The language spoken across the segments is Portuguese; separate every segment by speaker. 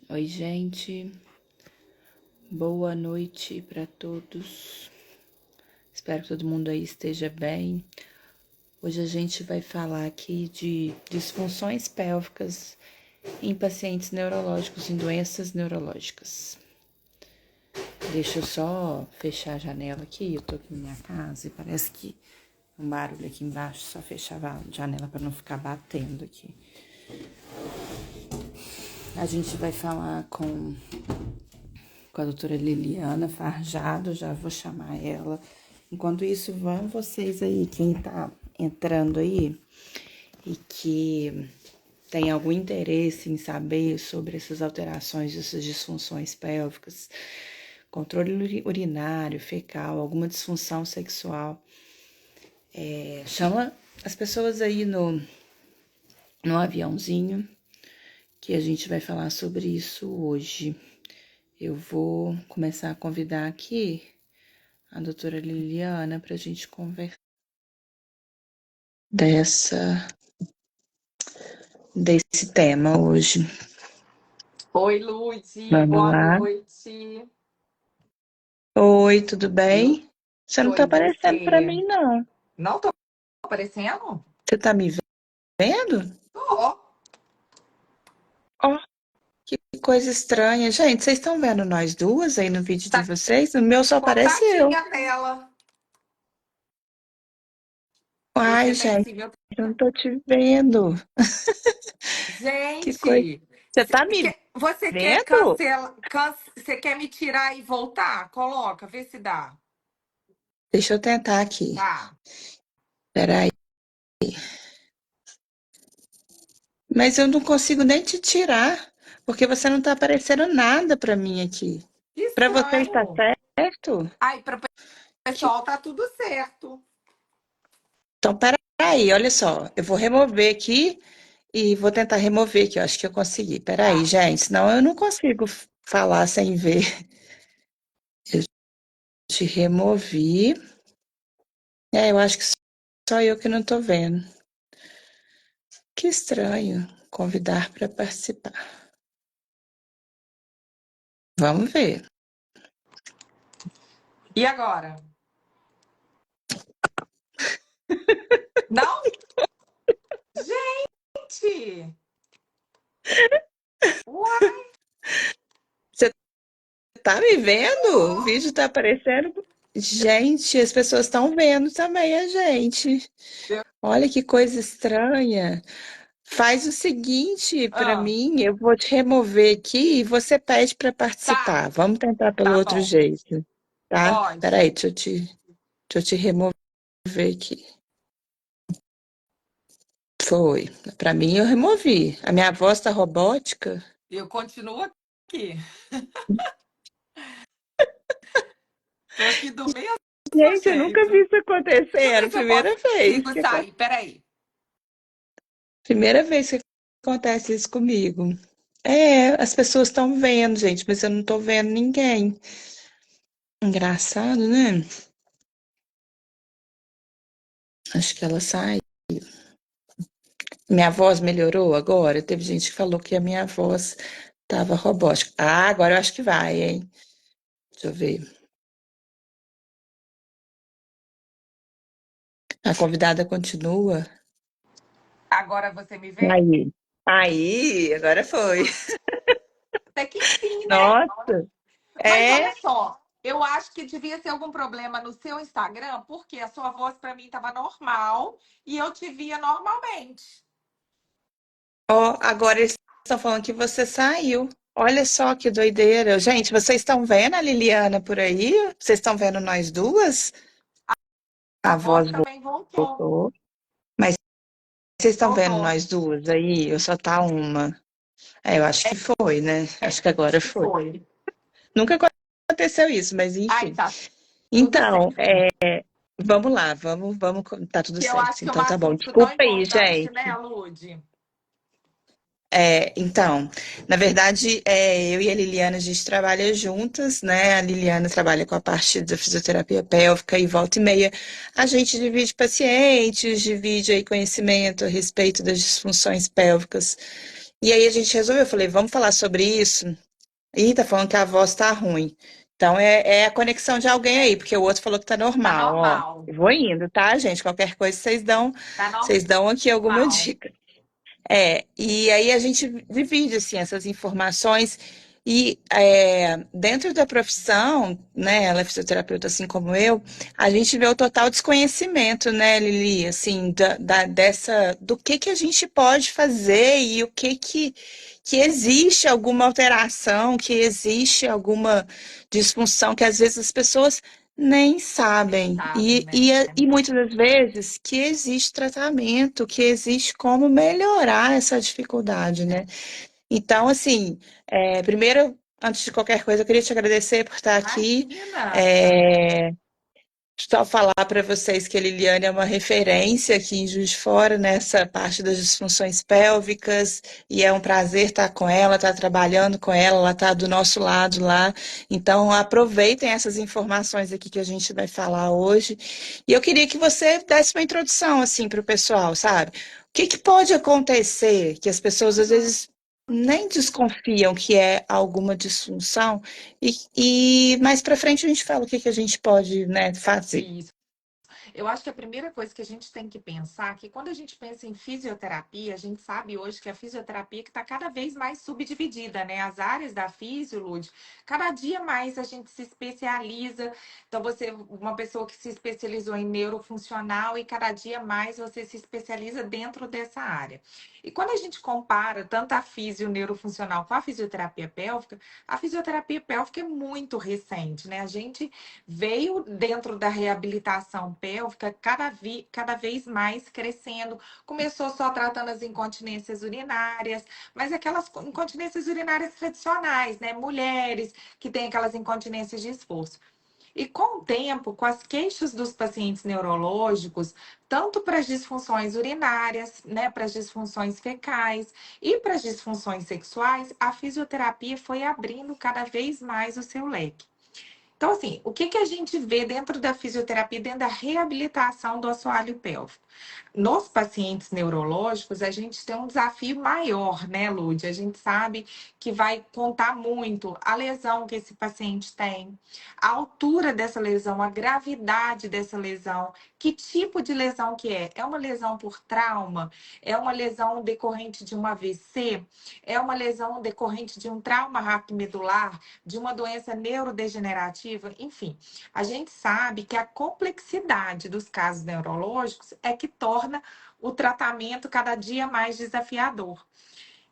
Speaker 1: Oi, gente. Boa noite para todos. Espero que todo mundo aí esteja bem. Hoje a gente vai falar aqui de disfunções pélvicas em pacientes neurológicos, em doenças neurológicas. Deixa eu só fechar a janela aqui. Eu tô aqui na minha casa e parece que um barulho aqui embaixo. Só fechava a janela para não ficar batendo aqui. A gente vai falar com a doutora Liliana Farjado, já vou chamar ela. Enquanto isso, vão vocês aí, quem tá entrando aí e que tem algum interesse em saber sobre essas alterações, essas disfunções pélvicas, controle urinário, fecal, alguma disfunção sexual, chama as pessoas aí no aviãozinho, que a gente vai falar sobre isso hoje. Eu vou começar a convidar aqui a doutora Liliana para a gente conversar desse tema hoje.
Speaker 2: Oi, Lude,
Speaker 1: Vamos
Speaker 2: boa
Speaker 1: lá.
Speaker 2: noite.
Speaker 1: Oi, tudo bem? Você não
Speaker 2: Tô
Speaker 1: tá
Speaker 2: em
Speaker 1: aparecendo para
Speaker 2: você.
Speaker 1: mim, não.
Speaker 2: Não tô aparecendo?
Speaker 1: Você tá me vendo?
Speaker 2: Tô.
Speaker 1: Ó, que coisa estranha. Gente, vocês estão vendo nós duas aí no vídeo de
Speaker 2: Tá
Speaker 1: vocês? No meu só aparece eu.
Speaker 2: cortadinha a tela.
Speaker 1: Ai,
Speaker 2: Você tem
Speaker 1: gente,
Speaker 2: sim, meu.
Speaker 1: eu não tô te vendo. Que coisa.
Speaker 2: Gente,
Speaker 1: Você tá me
Speaker 2: você quer
Speaker 1: vendo?
Speaker 2: você quer me tirar e voltar? Coloca, vê se dá.
Speaker 1: Deixa eu tentar aqui.
Speaker 2: Tá.
Speaker 1: Peraí. Mas eu não consigo nem te tirar, porque você não tá aparecendo nada para mim aqui.
Speaker 2: Que
Speaker 1: Para você está
Speaker 2: estranho.
Speaker 1: certo?
Speaker 2: Ai, para o
Speaker 1: Que-
Speaker 2: pessoal tá tudo certo.
Speaker 1: Então, peraí, olha só. Eu vou remover aqui e vou tentar remover aqui. Eu acho que eu consegui. Peraí,
Speaker 2: Tá.
Speaker 1: gente, senão eu não consigo falar sem ver. Eu te removi. Eu acho que só eu que não tô vendo. Que estranho. Convidar para participar. Vamos ver.
Speaker 2: E agora? Não? Gente! Uai!
Speaker 1: Você tá me vendo? O vídeo tá aparecendo. Gente, as pessoas estão vendo também a gente. Olha que coisa estranha. Faz o seguinte para
Speaker 2: Ah,
Speaker 1: mim, eu vou te remover aqui e você pede para
Speaker 2: tá,
Speaker 1: participar. Vamos tentar pelo
Speaker 2: tá
Speaker 1: outro
Speaker 2: bom.
Speaker 1: jeito, tá?
Speaker 2: Pode.
Speaker 1: Peraí, deixa eu te remover aqui. Foi. Para mim, eu removi. A minha voz tá robótica.
Speaker 2: Eu continuo aqui. Tô aqui do mesmo
Speaker 1: Gente, eu nunca vi
Speaker 2: jeito.
Speaker 1: isso acontecer.
Speaker 2: Deixa eu
Speaker 1: Era
Speaker 2: ver
Speaker 1: a
Speaker 2: se eu consigo sair. Peraí.
Speaker 1: primeira vez que acontece isso comigo. É, as pessoas estão vendo, gente, mas eu não tô vendo ninguém. Engraçado, né? Acho que ela sai. Minha voz melhorou agora? Teve gente que falou que a minha voz tava robótica. Ah, agora eu acho que vai, hein? Deixa eu ver. A convidada continua.
Speaker 2: Agora você me vê?
Speaker 1: Aí. Aí, agora foi.
Speaker 2: Até que enfim, né?
Speaker 1: Nossa,
Speaker 2: Mas
Speaker 1: é.
Speaker 2: olha só, eu acho que devia ser algum problema no seu Instagram, porque a sua voz pra mim tava normal e eu te via normalmente.
Speaker 1: Ó, agora eles estão falando que você saiu. Olha só que doideira. Gente, vocês estão vendo a Liliana por aí? Vocês estão vendo nós duas? A
Speaker 2: A
Speaker 1: voz
Speaker 2: voz também voltou.
Speaker 1: voltou. Mas vocês estão vendo
Speaker 2: Voltou.
Speaker 1: nós duas aí? Ou só tá uma? Eu acho que foi, né? Acho que agora
Speaker 2: Que
Speaker 1: foi.
Speaker 2: foi.
Speaker 1: Nunca aconteceu isso, mas
Speaker 2: Ai,
Speaker 1: enfim.
Speaker 2: tá tudo
Speaker 1: Então,
Speaker 2: certo.
Speaker 1: vamos lá, vamos, tá tudo
Speaker 2: Que eu acho
Speaker 1: certo.
Speaker 2: que é um
Speaker 1: Então tá bom.
Speaker 2: assunto tão
Speaker 1: Desculpa aí,
Speaker 2: importante, né,
Speaker 1: gente.
Speaker 2: Lude?
Speaker 1: Então, na verdade, eu e a Liliana, a gente trabalha juntas, né? A Liliana trabalha com a parte da fisioterapia pélvica e volta e meia. A gente divide pacientes, divide aí conhecimento a respeito das disfunções pélvicas E aí a gente resolveu, eu falei, vamos falar sobre isso? Ih, tá falando que a voz tá ruim. Então é a conexão de alguém aí,
Speaker 2: É,
Speaker 1: porque o outro falou que tá
Speaker 2: tá
Speaker 1: normal, ó.
Speaker 2: normal.
Speaker 1: Eu vou indo, tá, gente? Qualquer coisa
Speaker 2: Tá
Speaker 1: vocês dão aqui alguma
Speaker 2: normal.
Speaker 1: dica. E aí a gente divide assim essas informações e dentro da profissão, né, ela é fisioterapeuta assim como eu, a gente vê o total desconhecimento, né, Lili, assim, do que a gente pode fazer e o que existe alguma alteração, que existe alguma disfunção que às vezes as pessoas nem
Speaker 2: Nem
Speaker 1: sabem.
Speaker 2: sabem,
Speaker 1: E,
Speaker 2: né?
Speaker 1: e, e muitas das vezes que existe tratamento, que existe como melhorar essa dificuldade, né? Então, assim, primeiro, antes de qualquer coisa, eu queria te agradecer por estar aqui.
Speaker 2: Imagina!
Speaker 1: É, só falar para vocês que a Liliane é uma referência aqui em Juiz de Fora nessa parte das disfunções pélvicas e é um prazer estar com ela, estar trabalhando com ela, ela está do nosso lado lá. Então aproveitem essas informações aqui que a gente vai falar hoje. E eu queria que você desse uma introdução assim para o pessoal, sabe? O que pode acontecer que as pessoas às
Speaker 2: Uhum.
Speaker 1: vezes nem desconfiam que é alguma disfunção e mais para frente a gente fala o que a gente pode, né, fazer.
Speaker 2: Isso. Eu acho que a primeira coisa que a gente tem que pensar é que quando a gente pensa em fisioterapia, a gente sabe hoje que a fisioterapia que está cada vez mais subdividida, né? As áreas da fisio, Lud, cada dia mais a gente se especializa. Então, você, uma pessoa que se especializou em neurofuncional e cada dia mais você se especializa dentro dessa área. E quando a gente compara tanto a fisio neurofuncional com a fisioterapia pélvica é muito recente, né? A gente veio dentro da reabilitação pélvica cada vez mais crescendo. Começou só tratando as incontinências urinárias, mas aquelas incontinências urinárias tradicionais, né? Mulheres que têm aquelas incontinências de esforço. E com o tempo, com as queixas dos pacientes neurológicos, tanto para as disfunções urinárias, né, para as disfunções fecais e para as disfunções sexuais, a fisioterapia foi abrindo cada vez mais o seu leque. Então, assim, o que a gente vê dentro da fisioterapia, dentro da reabilitação do assoalho pélvico? Nos pacientes neurológicos, a gente tem um desafio maior, né, Lud? A gente sabe que vai contar muito a lesão que esse paciente tem, a altura dessa lesão, a gravidade dessa lesão, que tipo de lesão que é? É uma lesão por trauma? É uma lesão decorrente de um AVC? É uma lesão decorrente de um trauma raquimedular? De uma doença neurodegenerativa? Enfim, a gente sabe que a complexidade dos casos neurológicos é que torna o tratamento cada dia mais desafiador.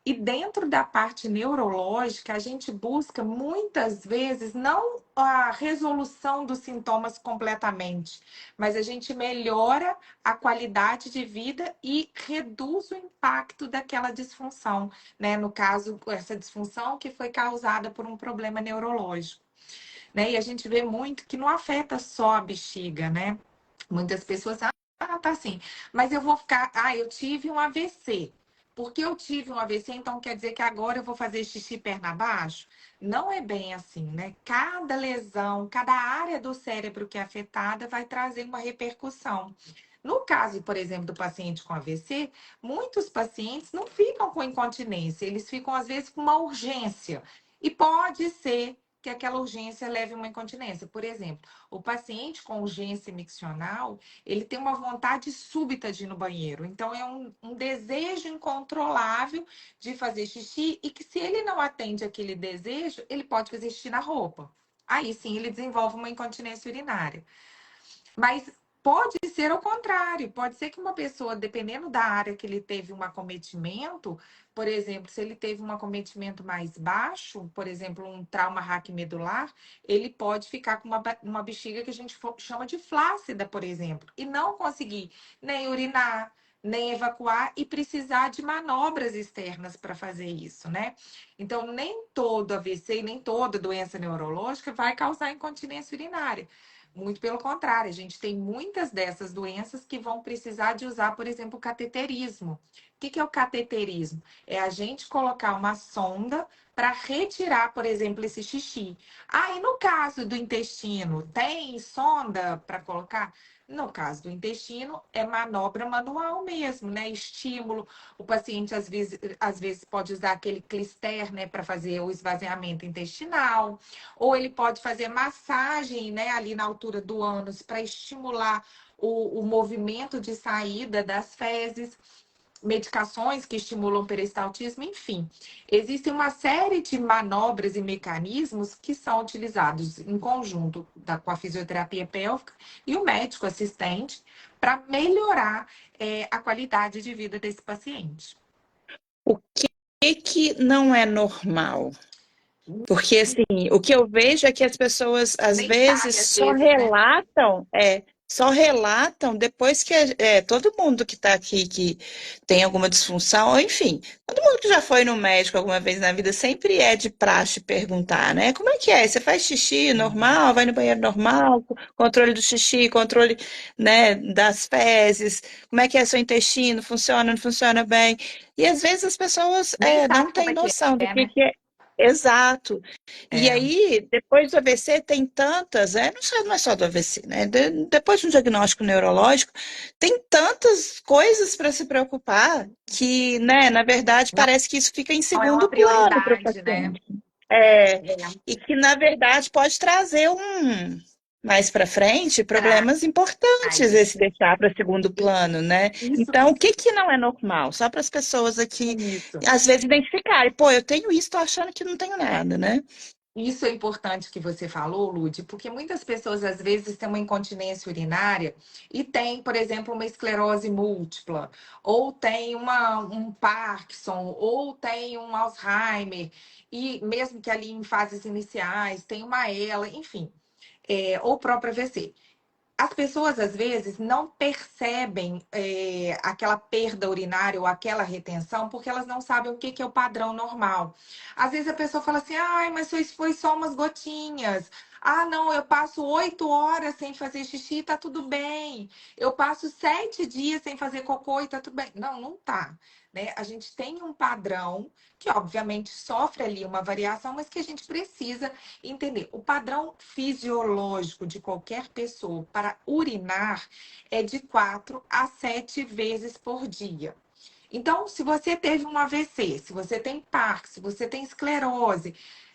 Speaker 2: E dentro da parte neurológica, a gente busca muitas vezes não a resolução dos sintomas completamente, mas a gente melhora a qualidade de vida e reduz o impacto daquela disfunção, né? No caso, essa disfunção que foi causada por um problema neurológico, né? E a gente vê muito que não afeta só a bexiga, né? Muitas pessoas, tá assim, mas eu vou ficar, eu tive um AVC. Porque eu tive um AVC, então quer dizer que agora eu vou fazer xixi perna abaixo? Não é bem assim, né? Cada lesão, cada área do cérebro que é afetada vai trazer uma repercussão. No caso, por exemplo, do paciente com AVC, muitos pacientes não ficam com incontinência, eles ficam, às vezes, com uma urgência. E pode ser que aquela urgência leve a uma incontinência. Por exemplo, o paciente com urgência miccional, ele tem uma vontade súbita de ir no banheiro. Então, é um desejo incontrolável de fazer xixi e que, se ele não atende aquele desejo, ele pode fazer xixi na roupa. Aí sim, ele desenvolve uma incontinência urinária. Mas pode ser o contrário, pode ser que uma pessoa, dependendo da área que ele teve um acometimento, por exemplo, se ele teve um acometimento mais baixo, por exemplo, um trauma raquimedular, ele pode ficar com uma bexiga que a gente chama de flácida, por exemplo, e não conseguir nem urinar, nem evacuar e precisar de manobras externas para fazer isso, né? Então, nem todo AVC, nem toda doença neurológica vai causar incontinência urinária. Muito pelo contrário, a gente tem muitas dessas doenças que vão precisar de usar, por exemplo, o cateterismo, que é o cateterismo? É a gente colocar uma sonda para retirar, por exemplo, esse xixi. Ah, e no caso do intestino, tem sonda para colocar? No caso do intestino, é manobra manual mesmo, né? Estímulo. O paciente, às vezes pode usar aquele clister, né, para fazer o esvaziamento intestinal. Ou ele pode fazer massagem, né, ali na altura do ânus para estimular o movimento de saída das fezes, medicações que estimulam o peristaltismo, enfim. Existem uma série de manobras e mecanismos que são utilizados em conjunto com a fisioterapia pélvica e o médico assistente para melhorar a qualidade de vida desse paciente.
Speaker 1: O que não é normal? Porque, assim, o que eu vejo é que as pessoas, às
Speaker 2: Nem
Speaker 1: vezes,
Speaker 2: sabe, às vezes, né?
Speaker 1: só relatam depois que todo mundo que está aqui que tem alguma disfunção, ou enfim, todo mundo que já foi no médico alguma vez na vida sempre é de praxe perguntar, né? Como é que é? Você faz xixi normal? Vai no banheiro normal? Controle do xixi, controle, né, das fezes? Como é que é seu intestino? Funciona, não funciona bem? E às vezes as pessoas
Speaker 2: Nem
Speaker 1: não
Speaker 2: sabe como
Speaker 1: têm
Speaker 2: é que
Speaker 1: noção do
Speaker 2: é, né?
Speaker 1: que é. Exato. E
Speaker 2: É,
Speaker 1: aí, depois do AVC, tem tantas, não é só do AVC, né? Depois de um diagnóstico neurológico, tem tantas coisas para se preocupar que, né, na verdade,
Speaker 2: não,
Speaker 1: parece que isso fica em
Speaker 2: não é uma
Speaker 1: segundo plano para o
Speaker 2: prioridade, né?
Speaker 1: paciente. É,
Speaker 2: É,
Speaker 1: e que, na verdade, pode trazer mais para frente,
Speaker 2: traz.
Speaker 1: problemas importantes esse deixar para segundo plano, né?
Speaker 2: Isso,
Speaker 1: Então, o que que não é normal? Só para as pessoas aqui,
Speaker 2: isso.
Speaker 1: às vezes, identificarem, pô, eu tenho isso, tô achando que não tenho nada, né?
Speaker 2: Isso é importante que você falou, Lude, porque muitas pessoas às vezes têm uma incontinência urinária e tem, por exemplo, uma esclerose múltipla, ou tem um Parkinson, ou tem um Alzheimer, e mesmo que ali em fases iniciais tem uma ELA, enfim, ou próprio AVC. As pessoas, às vezes, não percebem aquela perda urinária ou aquela retenção porque elas não sabem o que que é o padrão normal. Às vezes a pessoa fala assim, ai, mas isso foi só umas gotinhas. Ah, não, eu passo 8 horas sem fazer xixi, tá tudo bem. Eu passo 7 dias sem fazer cocô e tá tudo bem. Não, não tá. Né? A gente tem um padrão que, obviamente, sofre ali uma variação, mas que a gente precisa entender. O padrão fisiológico de qualquer pessoa para urinar é de 4 a 7 vezes por dia. Então, se você teve um AVC, se você tem Parkinson, se você tem esclerose,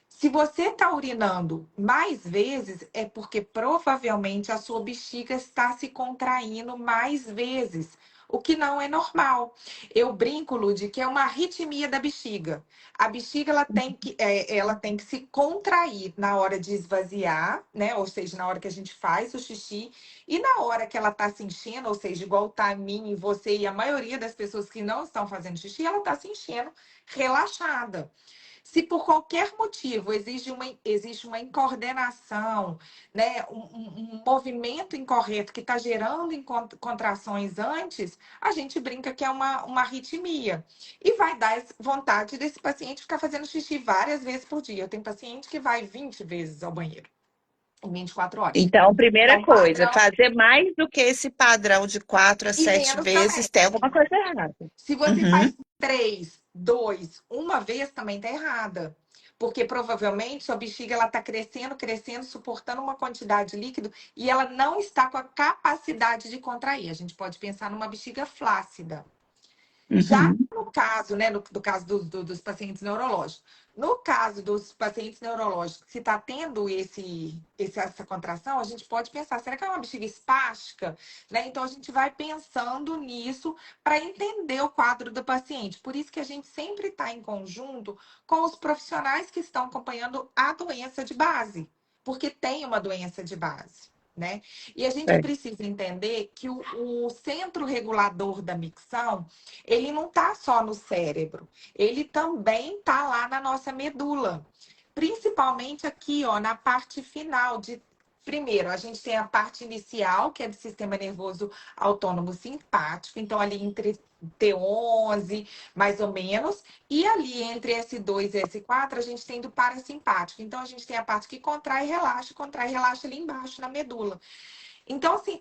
Speaker 2: se você está urinando mais vezes, é porque provavelmente a sua bexiga está se contraindo mais vezes, o que não é normal. Eu brinco, Lud, que é uma arritmia da bexiga. A bexiga ela tem que se contrair na hora de esvaziar, né? Ou seja, na hora que a gente faz o xixi, e na hora que ela está se enchendo, ou seja, igual tá a mim e você e a maioria das pessoas que não estão fazendo xixi, ela está se enchendo relaxada. Se por qualquer motivo existe uma incoordenação, né, um movimento incorreto que está gerando contrações antes, a gente brinca que é uma arritmia. E vai dar vontade desse paciente ficar fazendo xixi várias vezes por dia. Eu tenho paciente que vai 20 vezes ao banheiro em 24 horas.
Speaker 1: Então,
Speaker 2: É
Speaker 1: primeira
Speaker 2: um
Speaker 1: coisa,
Speaker 2: padrão.
Speaker 1: fazer mais do que esse padrão de 4 a
Speaker 2: E
Speaker 1: 7
Speaker 2: menos também.
Speaker 1: vezes, tem alguma coisa errada.
Speaker 2: Se você
Speaker 1: Uhum,
Speaker 2: faz 3, 2, uma vez, também tá errada. Porque provavelmente sua bexiga ela está crescendo, crescendo, suportando uma quantidade de líquido e ela não está com a capacidade de contrair. A gente pode pensar numa bexiga flácida. Já
Speaker 1: uhum.
Speaker 2: no caso, né, do caso dos pacientes neurológicos, no caso dos pacientes neurológicos, se está tendo essa contração, a gente pode pensar, será que é uma bexiga espástica? Né? Então, a gente vai pensando nisso para entender o quadro do paciente. Por isso que a gente sempre está em conjunto com os profissionais que estão acompanhando a doença de base, porque tem uma doença de base. Né? E a gente
Speaker 1: É,
Speaker 2: precisa entender que o centro regulador da micção ele não está só no cérebro, ele também está lá na nossa medula. Principalmente aqui, ó, na parte final de. Primeiro, a gente tem a parte inicial, que é do sistema nervoso autônomo simpático, então ali entre T11, mais ou menos, e ali entre S2 e S4, a gente tem do parasimpático. Então, a gente tem a parte que contrai e relaxa ali embaixo na medula. Então, assim,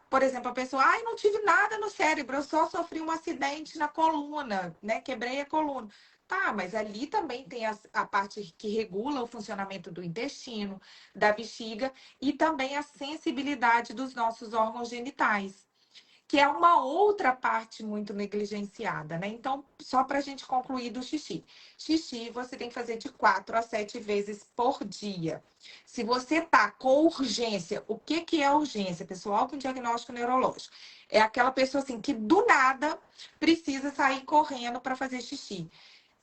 Speaker 2: por exemplo, a pessoa, não tive nada no cérebro, eu só sofri um acidente na coluna, né? Quebrei a coluna. Tá, mas ali também tem a parte que regula o funcionamento do intestino, da bexiga e também a sensibilidade dos nossos órgãos genitais, que é uma outra parte muito negligenciada, né? Então, só para a gente concluir do xixi. Xixi você tem que fazer de 4 a 7 vezes por dia. Se você tá com urgência, o que que é urgência, pessoal, com diagnóstico neurológico? É aquela pessoa assim que do nada precisa sair correndo para fazer xixi.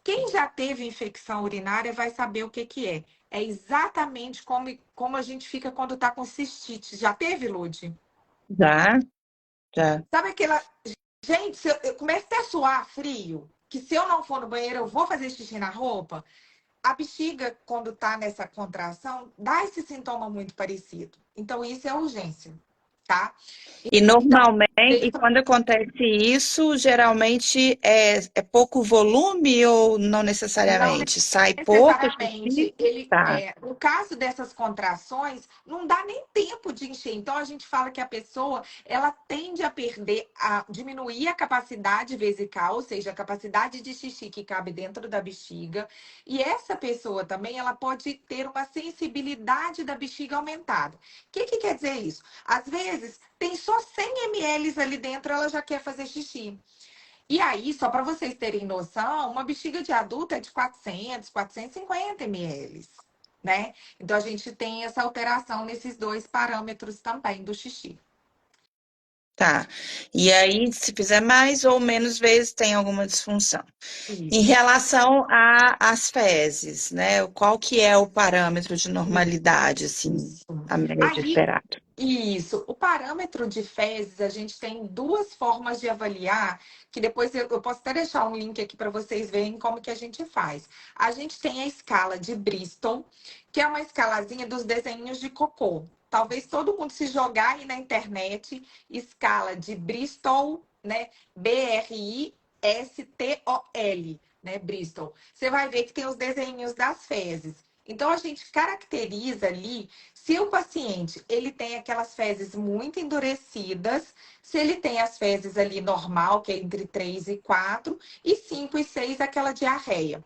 Speaker 2: Quem já teve infecção urinária vai saber o que que é. É exatamente como a gente fica quando tá com cistite. Já teve, Lude?
Speaker 1: Já, já.
Speaker 2: Sabe aquela. Gente, se eu começo até a suar frio, que se eu não for no banheiro, eu vou fazer xixi na roupa. A bexiga, quando tá nessa contração, dá esse sintoma muito parecido. Então, isso é urgência, tá?
Speaker 1: E
Speaker 2: Então,
Speaker 1: normalmente, e
Speaker 2: deixa
Speaker 1: quando acontece isso, geralmente é pouco volume ou não
Speaker 2: Não
Speaker 1: necessariamente? Sai pouco xixi?
Speaker 2: necessariamente,
Speaker 1: Tá,
Speaker 2: no caso dessas contrações, não dá nem tempo de encher. Então a gente fala que a pessoa, ela tende a perder, a diminuir a capacidade vesical, ou seja, a capacidade de xixi que cabe dentro da bexiga. E essa pessoa também, ela pode ter uma sensibilidade da bexiga aumentada. O que que quer dizer isso? Às vezes, tem só 100 ml ali dentro, ela já quer fazer xixi. E aí, só para vocês terem noção, uma bexiga de adulto é de 450 ml, né? Então, a gente tem essa alteração nesses dois parâmetros também do xixi.
Speaker 1: tá. E aí, se fizer mais ou menos vezes, tem alguma disfunção. Em
Speaker 2: Isso.
Speaker 1: relação às fezes, né? Qual que é o parâmetro de normalidade, assim,
Speaker 2: Isso.
Speaker 1: a média
Speaker 2: Aí,
Speaker 1: esperado?
Speaker 2: isso. O parâmetro de fezes, a gente tem duas formas de avaliar, que depois eu posso até deixar um link aqui para vocês verem como que a gente faz. A gente tem a escala de Bristol, que é uma escalazinha dos desenhos de cocô. Talvez todo mundo se jogar aí na internet, escala de Bristol, né? Bristol, né? Bristol. Você vai ver que tem os desenhos das fezes. Então, a gente caracteriza ali se o paciente ele tem aquelas fezes muito endurecidas, se ele tem as fezes ali normal, que é entre 3 e 4, e 5 e 6 aquela diarreia.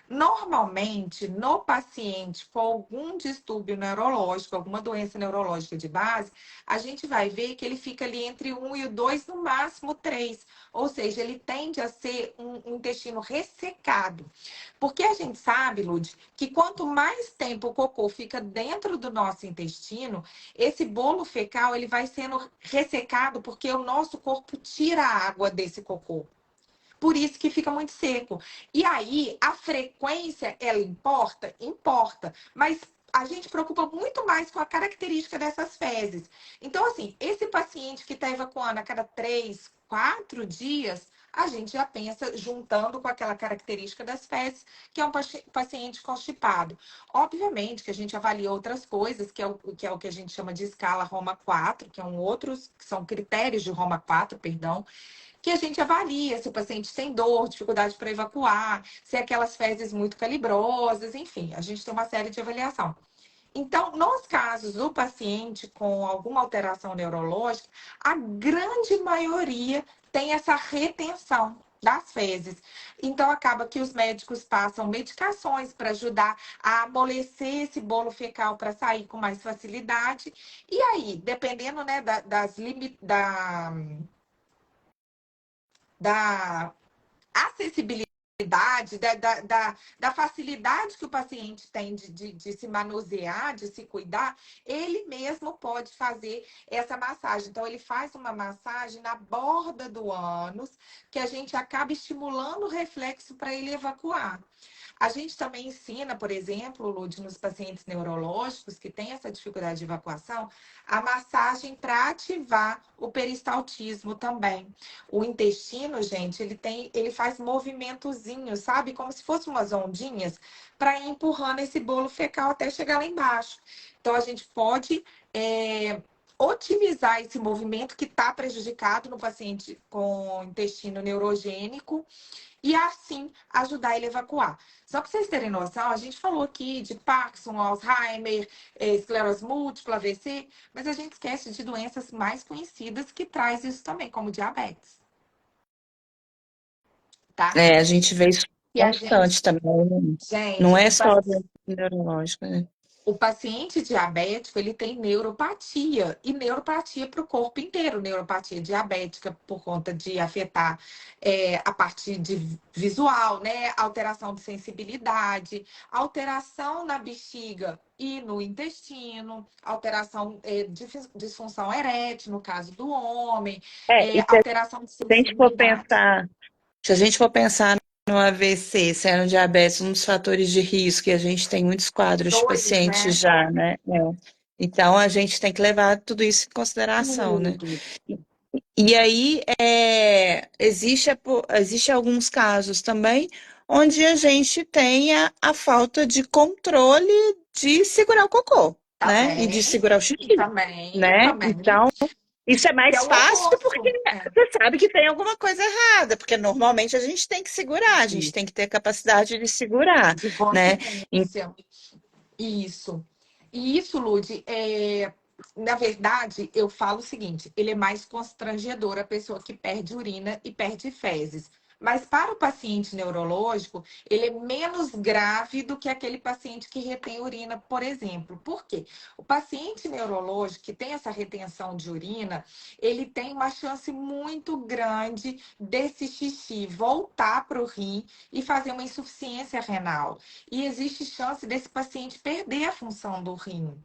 Speaker 2: Normalmente, no paciente com algum distúrbio neurológico, alguma doença neurológica de base, a gente vai ver que ele fica ali entre 1 e o 2, no máximo 3. Ou seja, ele tende a ser um intestino ressecado. Porque a gente sabe, Lud, que quanto mais tempo o cocô fica dentro do nosso intestino, esse bolo fecal ele vai sendo ressecado porque o nosso corpo tira a água desse cocô. Por isso que fica muito seco. E aí, a frequência, ela importa? Importa. Mas a gente preocupa muito mais com a característica dessas fezes. Então, assim, esse paciente que está evacuando a cada 3, 4 dias, a gente já pensa juntando com aquela característica das fezes, que é um paciente constipado. Obviamente que a gente avalia outras coisas, que é o que a gente chama de escala Roma 4, que são critérios de Roma 4, perdão, que a gente avalia se o paciente tem dor, dificuldade para evacuar, se é aquelas fezes muito calibrosas, enfim, a gente tem uma série de avaliação. Então, nos casos do paciente com alguma alteração neurológica, a grande maioria tem essa retenção das fezes. Então, acaba que os médicos passam medicações para ajudar a amolecer esse bolo fecal para sair com mais facilidade. E aí, dependendo, né, da acessibilidade, da facilidade que o paciente tem de se manusear, de se cuidar, ele mesmo pode fazer essa massagem. Então, ele faz uma massagem na borda do ânus, que a gente acaba estimulando o reflexo para ele evacuar. A gente também ensina, por exemplo, Lud, nos pacientes neurológicos que têm essa dificuldade de evacuação, a massagem para ativar o peristaltismo também. O intestino, gente, ele faz movimentozinhos, sabe? Como se fossem umas ondinhas para ir empurrando esse bolo fecal até chegar lá embaixo. Então, a gente pode otimizar esse movimento que está prejudicado no paciente com intestino neurogênico e assim ajudar ele a evacuar. Só para vocês terem noção, a gente falou aqui de Parkinson, Alzheimer, esclerose múltipla, AVC, mas a gente esquece de doenças mais conhecidas que traz isso também, como diabetes, tá?
Speaker 1: A gente vê isso
Speaker 2: E a gente,
Speaker 1: constante também. Não
Speaker 2: gente,
Speaker 1: é só doença neurológica, né?
Speaker 2: o paciente diabético, ele tem neuropatia, e neuropatia para o corpo inteiro. Neuropatia diabética por conta de afetar a parte de visual, né? Alteração de sensibilidade, alteração na bexiga e no intestino, alteração de disfunção erétil, no caso do homem,
Speaker 1: E se
Speaker 2: alteração de
Speaker 1: a gente for
Speaker 2: sensibilidade.
Speaker 1: pensar, se a gente for pensar no AVC, sendo diabetes um dos fatores de risco, e a gente tem muitos quadros de
Speaker 2: Dois,
Speaker 1: pacientes
Speaker 2: né?
Speaker 1: já, né? Então, a gente tem que levar tudo isso em consideração, né?
Speaker 2: Tudo.
Speaker 1: E aí, existe alguns casos também onde a gente tem a falta de controle de segurar o cocô, né? E de
Speaker 2: Também,
Speaker 1: segurar o xixi,
Speaker 2: também,
Speaker 1: né?
Speaker 2: também.
Speaker 1: Então, isso é
Speaker 2: Que é
Speaker 1: mais
Speaker 2: o
Speaker 1: fácil porque
Speaker 2: oposto.
Speaker 1: você sabe que tem alguma coisa errada, porque normalmente a gente tem que segurar, a gente tem que ter capacidade de segurar,
Speaker 2: De
Speaker 1: né?
Speaker 2: continência. Isso. E isso, Lude, na verdade, eu falo o seguinte: ele é mais constrangedor a pessoa que perde urina e perde fezes. Mas para o paciente neurológico, ele é menos grave do que aquele paciente que retém urina, por exemplo. Por quê? O paciente neurológico que tem essa retenção de urina, ele tem uma chance muito grande desse xixi voltar para o rim e fazer uma insuficiência renal. E existe chance desse paciente perder a função do rim.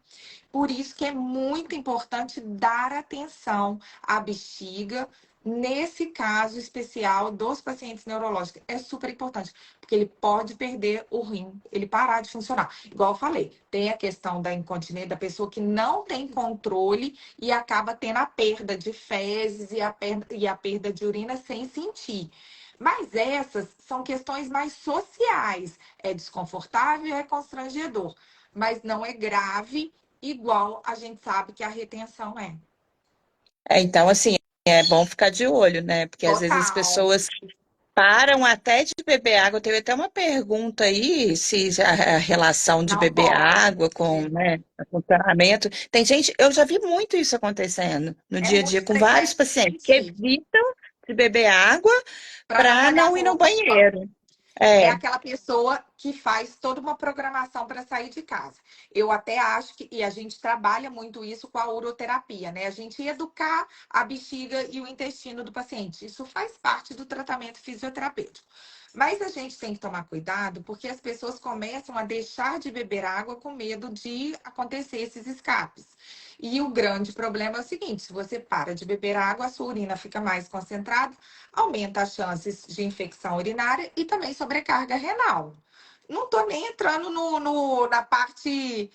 Speaker 2: Por isso que é muito importante dar atenção à bexiga, nesse caso especial dos pacientes neurológicos. É super importante, porque ele pode perder o rim, ele parar de funcionar. Igual eu falei, tem a questão da incontinência, da pessoa que não tem controle e acaba tendo a perda de fezes e a perda de urina sem sentir. Mas essas são questões mais sociais. É desconfortável, é constrangedor, mas não é grave igual a gente sabe que a retenção é.
Speaker 1: Então, assim, é bom ficar de olho, né? Porque às vezes as
Speaker 2: Total.
Speaker 1: pessoas param até de beber água. Teve até uma pergunta aí se a relação de
Speaker 2: Não
Speaker 1: beber
Speaker 2: pode.
Speaker 1: água com, né, o funcionamento. Tem gente, eu já vi muito isso acontecendo no
Speaker 2: É
Speaker 1: dia a dia
Speaker 2: muito
Speaker 1: com vários pacientes que
Speaker 2: frequente
Speaker 1: evitam de beber água
Speaker 2: para não
Speaker 1: para
Speaker 2: molhar a
Speaker 1: não ir no
Speaker 2: roupa.
Speaker 1: banheiro.
Speaker 2: É
Speaker 1: É,
Speaker 2: aquela pessoa que faz toda uma programação para sair de casa. Eu até acho que, e a gente trabalha muito isso com a uroterapia, né? A gente educar a bexiga e o intestino do paciente. Isso faz parte do tratamento fisioterapêutico. Mas a gente tem que tomar cuidado porque as pessoas começam a deixar de beber água com medo de acontecer esses escapes. E o grande problema é o seguinte: se você para de beber água, a sua urina fica mais concentrada, aumenta as chances de infecção urinária e também sobrecarga renal. Não estou nem entrando na parte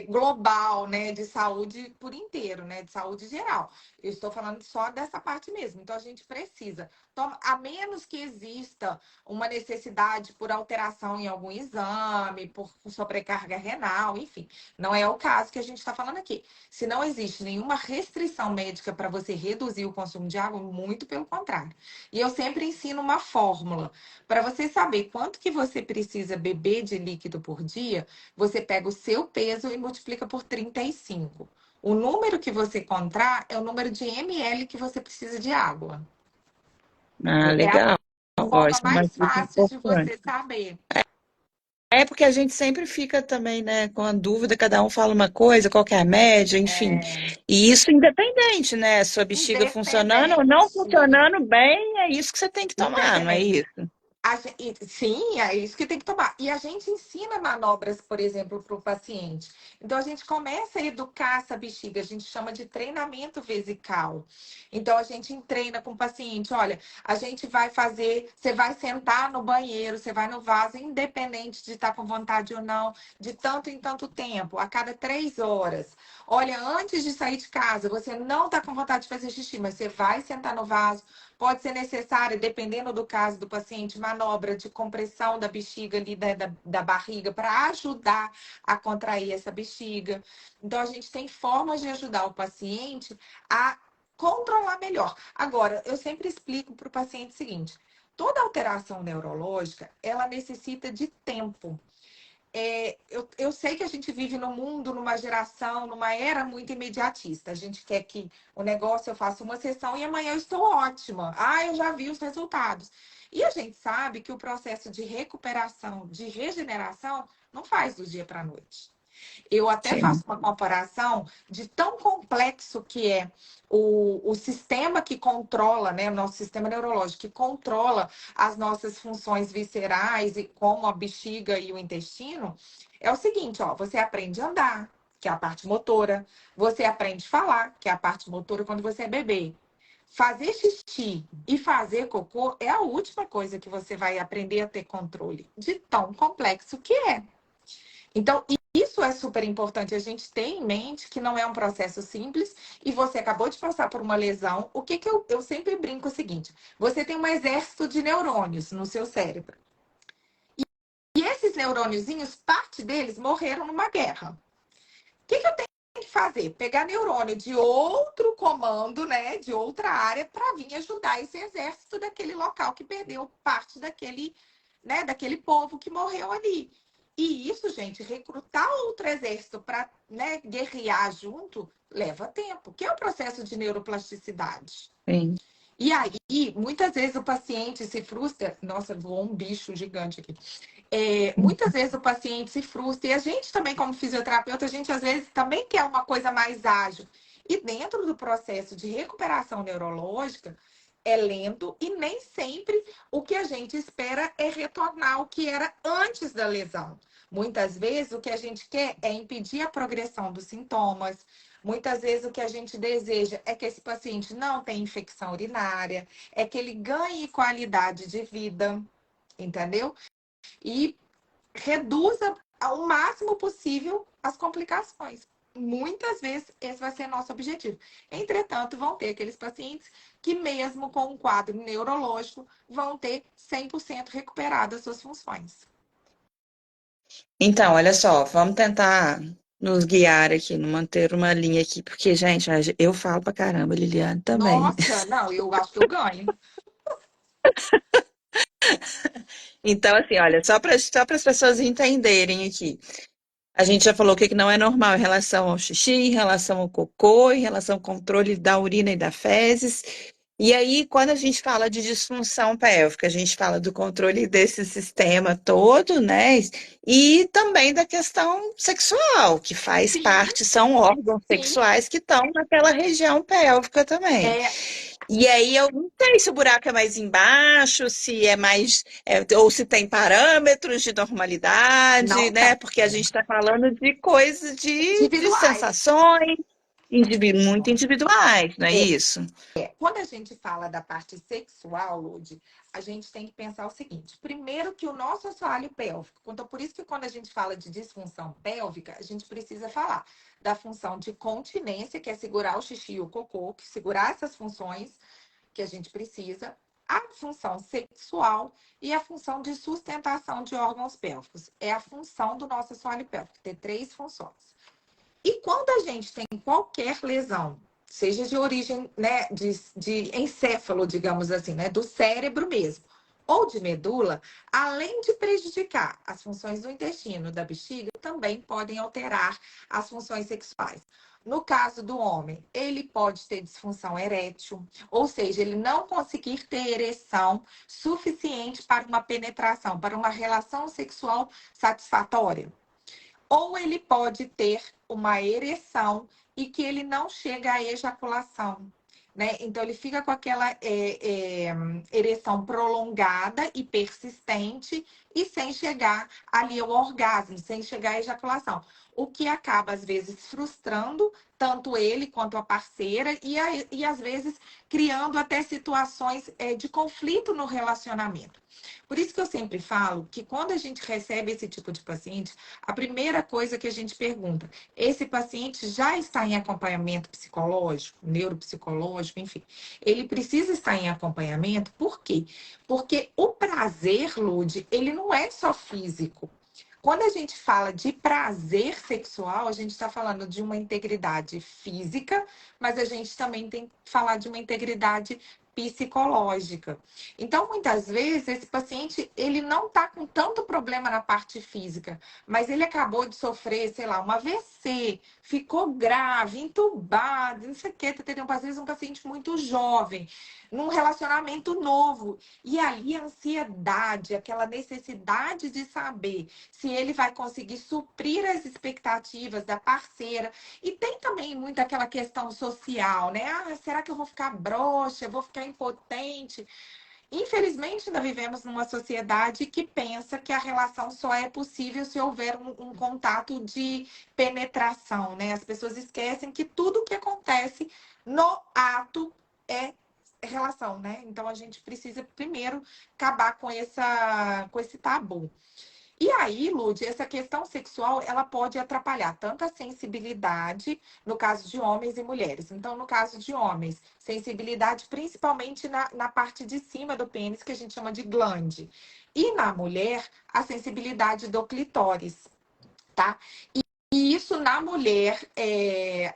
Speaker 2: global, né, de saúde por inteiro, né, de saúde geral. Eu estou falando só dessa parte mesmo. Então, a gente precisa, a menos que exista uma necessidade por alteração em algum exame, por sobrecarga renal, enfim, não é o caso que a gente está falando aqui. Se não existe nenhuma restrição médica para você reduzir o consumo de água, muito pelo contrário. E eu sempre ensino uma fórmula. Para você saber quanto que você precisa beber de líquido por dia, você pega o seu peso e multiplica por 35. O número que você encontrar é o número de ml que você precisa de água. É a
Speaker 1: legal. Ó,
Speaker 2: forma
Speaker 1: isso é uma
Speaker 2: mais
Speaker 1: dica
Speaker 2: fácil de
Speaker 1: importante.
Speaker 2: você saber.
Speaker 1: É porque a gente sempre fica também, né, com a dúvida, cada um fala uma coisa, qual que é a média, enfim.
Speaker 2: É,
Speaker 1: E isso independente, né? Sua bexiga funcionando ou não
Speaker 2: independente.
Speaker 1: funcionando bem, é isso que você tem que tomar, não é
Speaker 2: Independente.
Speaker 1: isso?
Speaker 2: Sim, é isso que tem que tomar. E a gente ensina manobras, por exemplo, para o paciente. Então, a gente começa a educar essa bexiga, a gente chama de treinamento vesical. Então, a gente treina com o paciente: olha, a gente vai fazer, você vai sentar no banheiro, você vai no vaso, independente de estar com vontade ou não, de tanto em tanto tempo, a cada 3 horas. Olha, antes de sair de casa, você não está com vontade de fazer xixi, mas você vai sentar no vaso. Pode ser necessário, dependendo do caso do paciente, manobra de compressão da bexiga ali, da barriga, para ajudar a contrair essa bexiga. Então, a gente tem formas de ajudar o paciente a controlar melhor. Agora, eu sempre explico para o paciente o seguinte: toda alteração neurológica, ela necessita de tempo. Eu sei que a gente vive num mundo, numa geração, numa era muito imediatista. A gente quer que o negócio eu faça uma sessão e amanhã eu estou ótima. Ah, eu já vi os resultados. E a gente sabe que o processo de recuperação, de regeneração, não faz do dia para a noite. Eu até
Speaker 1: Sim.
Speaker 2: faço uma comparação de tão complexo que é o sistema que controla, né, o nosso sistema neurológico, que controla as nossas funções viscerais, e como a bexiga e o intestino. É o seguinte, ó, você aprende a andar, que é a parte motora, você aprende a falar, que é a parte motora quando você é bebê. Fazer xixi e fazer cocô é a última coisa que você vai aprender a ter controle, de tão complexo que é. Então, isso é super importante a gente ter em mente que não é um processo simples e você acabou de passar por uma lesão. O que eu sempre brinco é o seguinte: você tem um exército de neurônios no seu cérebro. E esses neurôniozinhos, parte deles morreram numa guerra. O que eu tenho que fazer? Pegar neurônio de outro comando, né, de outra área, para vir ajudar esse exército daquele local que perdeu parte daquele, né, daquele povo que morreu ali. E isso, gente, recrutar outro exército para, né, guerrear junto leva tempo, que é o processo de neuroplasticidade.
Speaker 1: Sim.
Speaker 2: E aí, muitas vezes o paciente se frustra. Nossa, voou um bicho gigante aqui. Muitas vezes o paciente se frustra. E a gente também, como fisioterapeuta, a gente às vezes também quer uma coisa mais ágil. E dentro do processo de recuperação neurológica, é lento e nem sempre o que a gente espera é retornar ao que era antes da lesão. Muitas vezes o que a gente quer é impedir a progressão dos sintomas. Muitas vezes o que a gente deseja é que esse paciente não tenha infecção urinária, é que ele ganhe qualidade de vida, entendeu? E reduza ao máximo possível as complicações. Muitas vezes esse vai ser nosso objetivo. Entretanto, vão ter aqueles pacientes que, mesmo com um quadro neurológico, vão ter 100% recuperadas suas funções.
Speaker 1: Então, olha só, vamos tentar nos guiar aqui, não manter uma linha aqui, porque, gente, eu falo pra caramba, Liliane também.
Speaker 2: Nossa, não, eu acho que eu ganho.
Speaker 1: Então, assim, olha, só para as pessoas entenderem aqui. A gente já falou o que que não é normal em relação ao xixi, em relação ao cocô, em relação ao controle da urina e da fezes. E aí, quando a gente fala de disfunção pélvica, a gente fala do controle desse sistema todo, né? E também da questão sexual, que faz
Speaker 2: Sim,
Speaker 1: parte, são órgãos
Speaker 2: sim.
Speaker 1: sexuais que estão naquela região pélvica também.
Speaker 2: É,
Speaker 1: E aí eu não sei se o buraco é mais embaixo, se é mais, ou se tem parâmetros de normalidade,
Speaker 2: não
Speaker 1: né?
Speaker 2: tem.
Speaker 1: Porque a gente está falando de coisas de
Speaker 2: Individuais.
Speaker 1: sensações muito individuais, não é isso?
Speaker 2: Quando a gente fala da parte sexual, Lud, a gente tem que pensar o seguinte: primeiro, que o nosso assoalho pélvico. Então, por isso que quando a gente fala de disfunção pélvica, a gente precisa falar da função de continência, que é segurar o xixi e o cocô, que segurar essas funções que a gente precisa, a função sexual e a função de sustentação de órgãos pélvicos. É a função do nosso assoalho pélvico, ter três funções. E quando a gente tem qualquer lesão, seja de origem, né, de encéfalo, digamos assim, né, do cérebro mesmo, ou de medula, além de prejudicar as funções do intestino, da bexiga, também podem alterar as funções sexuais. No caso do homem, ele pode ter disfunção erétil, ou seja, ele não conseguir ter ereção suficiente para uma penetração, para uma relação sexual satisfatória. Ou ele pode ter uma ereção e que ele não chega à ejaculação. Né? Então, ele fica com aquela ereção prolongada e persistente e sem chegar ali ao orgasmo, sem chegar à ejaculação. O que acaba, às vezes, frustrando tanto ele quanto a parceira e às vezes, criando até situações de conflito no relacionamento. Por isso que eu sempre falo que quando a gente recebe esse tipo de paciente, a primeira coisa que a gente pergunta, esse paciente já está em acompanhamento psicológico, neuropsicológico, enfim. Ele precisa estar em acompanhamento, por quê? Porque o prazer, Lude, ele não é só físico. Quando a gente fala de prazer sexual, a gente está falando de uma integridade física, mas a gente também tem que falar de uma integridade psicológica. Então, muitas vezes, esse paciente, ele não está com tanto problema na parte física, mas ele acabou de sofrer, sei lá, um AVC, ficou grave, entubado, não sei o quê, às vezes um paciente muito jovem, num relacionamento novo. E ali a ansiedade, aquela necessidade de saber se ele vai conseguir suprir as expectativas da parceira. E tem também muito aquela questão social, né? Ah, será que eu vou ficar broxa? Vou ficar impotente? Infelizmente, ainda vivemos numa sociedade que pensa que a relação só é possível se houver um contato de penetração, né? As pessoas esquecem que tudo que acontece no ato é relação, né? Então a gente precisa primeiro acabar com esse tabu. E aí, Lud, essa questão sexual, ela pode atrapalhar tanto a sensibilidade, no caso de homens e mulheres. Então, no caso de homens, sensibilidade principalmente na parte de cima do pênis, que a gente chama de glande. E na mulher, a sensibilidade do clitóris, tá? E isso na mulher,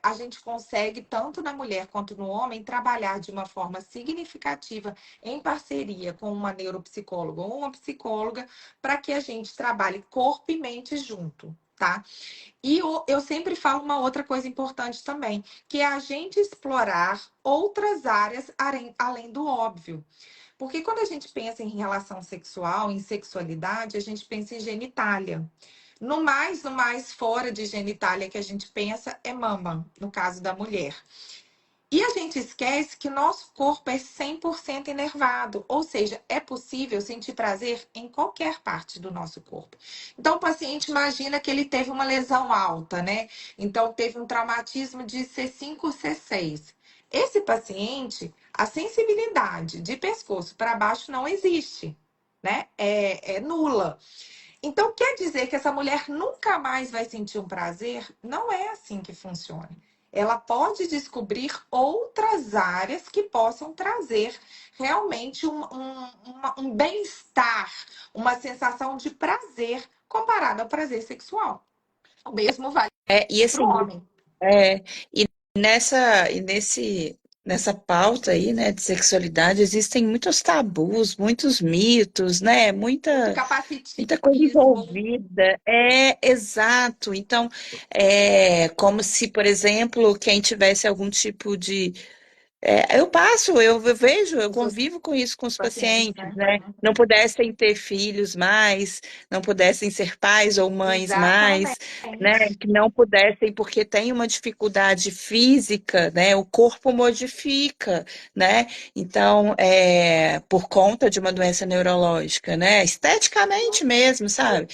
Speaker 2: a gente consegue, tanto na mulher quanto no homem, trabalhar de uma forma significativa em parceria com uma neuropsicóloga ou uma psicóloga, para que a gente trabalhe corpo e mente junto, tá? E eu sempre falo uma outra coisa importante também, que é a gente explorar outras áreas além do óbvio. Porque quando a gente pensa em relação sexual, em sexualidade, a gente pensa em genitália. No mais fora de genitália que a gente pensa é mama, no caso da mulher. E a gente esquece que nosso corpo é 100% inervado, ou seja, é possível sentir prazer em qualquer parte do nosso corpo. Então, o paciente imagina que ele teve uma lesão alta, né? Então, teve um traumatismo de C5, C6. Esse paciente, a sensibilidade de pescoço para baixo não existe, né? É nula. Então, quer dizer que essa mulher nunca mais vai sentir um prazer? Não é assim que funciona. Ela pode descobrir outras áreas que possam trazer realmente um bem-estar, uma sensação de prazer comparado ao prazer sexual. O mesmo vale
Speaker 1: E
Speaker 2: para o
Speaker 1: assim,
Speaker 2: homem.
Speaker 1: é, e nessa pauta aí, né, de sexualidade, existem muitos tabus, muitos mitos, né,
Speaker 2: Muito
Speaker 1: muita coisa
Speaker 2: capacitismo.
Speaker 1: envolvida. É exato. Então, é como se, por exemplo, quem tivesse algum tipo de eu vejo, eu
Speaker 2: Os seus
Speaker 1: convivo com isso com os
Speaker 2: pacientes,
Speaker 1: pacientes,
Speaker 2: né?
Speaker 1: né? Não pudessem ter filhos mais, não pudessem ser pais ou mães mais, né?
Speaker 2: Exatamente.
Speaker 1: Que não pudessem porque tem uma dificuldade física, né? O corpo modifica, né? Então, por conta de uma doença neurológica, né? Esteticamente mesmo, sabe?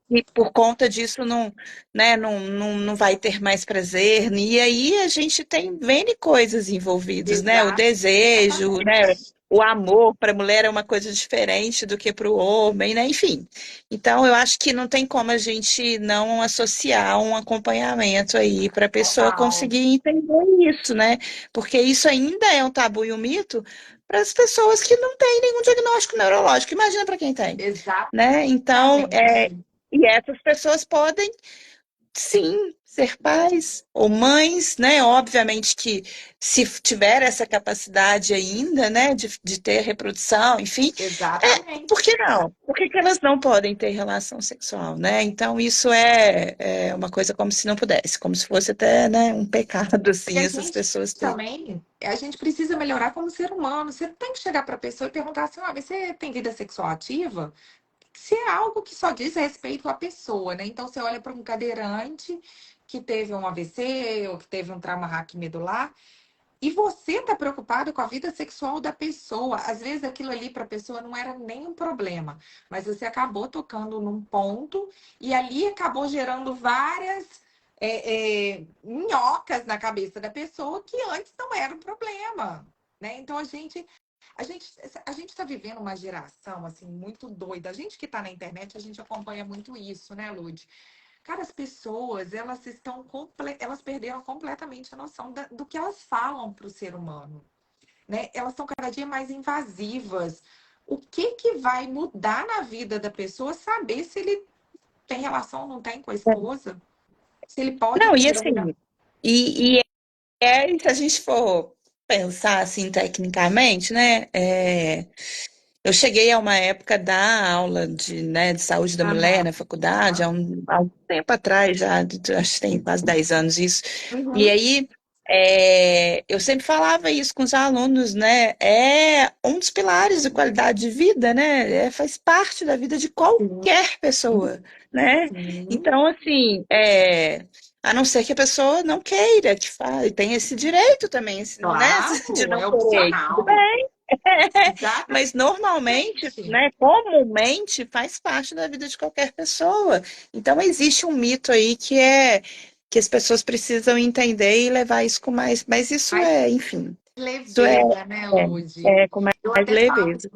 Speaker 1: E por conta disso não, né, não vai ter mais prazer. E aí a gente tem N coisas envolvidas, né? O desejo, né?
Speaker 2: Exatamente.
Speaker 1: O amor para a mulher é uma coisa diferente do que para o homem, né? Enfim. Então eu acho que não tem como a gente não associar um acompanhamento aí para a pessoa
Speaker 2: Total.
Speaker 1: conseguir entender isso, né? Porque isso ainda é um tabu e um mito para as pessoas que não têm nenhum diagnóstico neurológico. Imagina para quem tem, né? Então,
Speaker 2: Exatamente.
Speaker 1: e essas pessoas podem, sim, ser pais ou mães, né? Obviamente que se tiver essa capacidade ainda, né, de ter reprodução, enfim, por
Speaker 2: Exatamente.
Speaker 1: que não? Por que que elas não podem ter relação sexual, né? Então, isso é uma coisa como se não pudesse, como se fosse até, né, um pecado,
Speaker 2: E
Speaker 1: assim,
Speaker 2: a
Speaker 1: essas
Speaker 2: gente
Speaker 1: pessoas terem.
Speaker 2: também, a gente precisa melhorar como ser humano. Você não tem que chegar para a pessoa e perguntar assim: ah, mas você tem vida sexual ativa? Se é algo que só diz respeito à pessoa, né? Então você olha para um cadeirante que teve um AVC ou que teve um trauma raquimedular. E você tá preocupado com a vida sexual da pessoa. Às vezes aquilo ali para a pessoa não era nem um problema, mas você acabou tocando num ponto e ali acabou gerando várias minhocas na cabeça da pessoa que antes não era um problema, né? Então a gente, a gente está vivendo uma geração assim muito doida. A gente que está na internet, a gente acompanha muito isso, né, Lud? Cara, as pessoas, elas perderam completamente a noção do que elas falam para o ser humano, né? Elas estão cada dia mais invasivas. O que que vai mudar na vida da pessoa saber se ele tem relação ou não tem com a esposa? Se ele pode
Speaker 1: Não,
Speaker 2: ter
Speaker 1: e
Speaker 2: engravidado?
Speaker 1: assim, se a gente for pensar assim tecnicamente, né? Eu cheguei a uma época da aula de saúde da mulher
Speaker 2: Aham,
Speaker 1: na faculdade,
Speaker 2: aham.
Speaker 1: há um tempo atrás, já, acho que tem quase 10 anos isso. E
Speaker 2: Uhum.
Speaker 1: aí, eu sempre falava isso com os alunos, né? É um dos pilares de qualidade de vida, né? Faz parte da vida de
Speaker 2: Sim,
Speaker 1: qualquer pessoa, né?
Speaker 2: sim.
Speaker 1: Então, assim, a não ser que a pessoa não queira que fale, tem esse direito também, né? De
Speaker 2: Claro,
Speaker 1: não
Speaker 2: é
Speaker 1: querer. Tudo
Speaker 2: opcional.
Speaker 1: bem. Mas normalmente,
Speaker 2: Exatamente.
Speaker 1: né, comumente faz parte da vida de qualquer pessoa. Então existe um mito aí que as pessoas precisam entender e levar isso com mais, mas isso
Speaker 2: Mas
Speaker 1: enfim, isso
Speaker 2: leveza, né, Lude?
Speaker 1: com mais
Speaker 2: Eu até falo,
Speaker 1: leveza.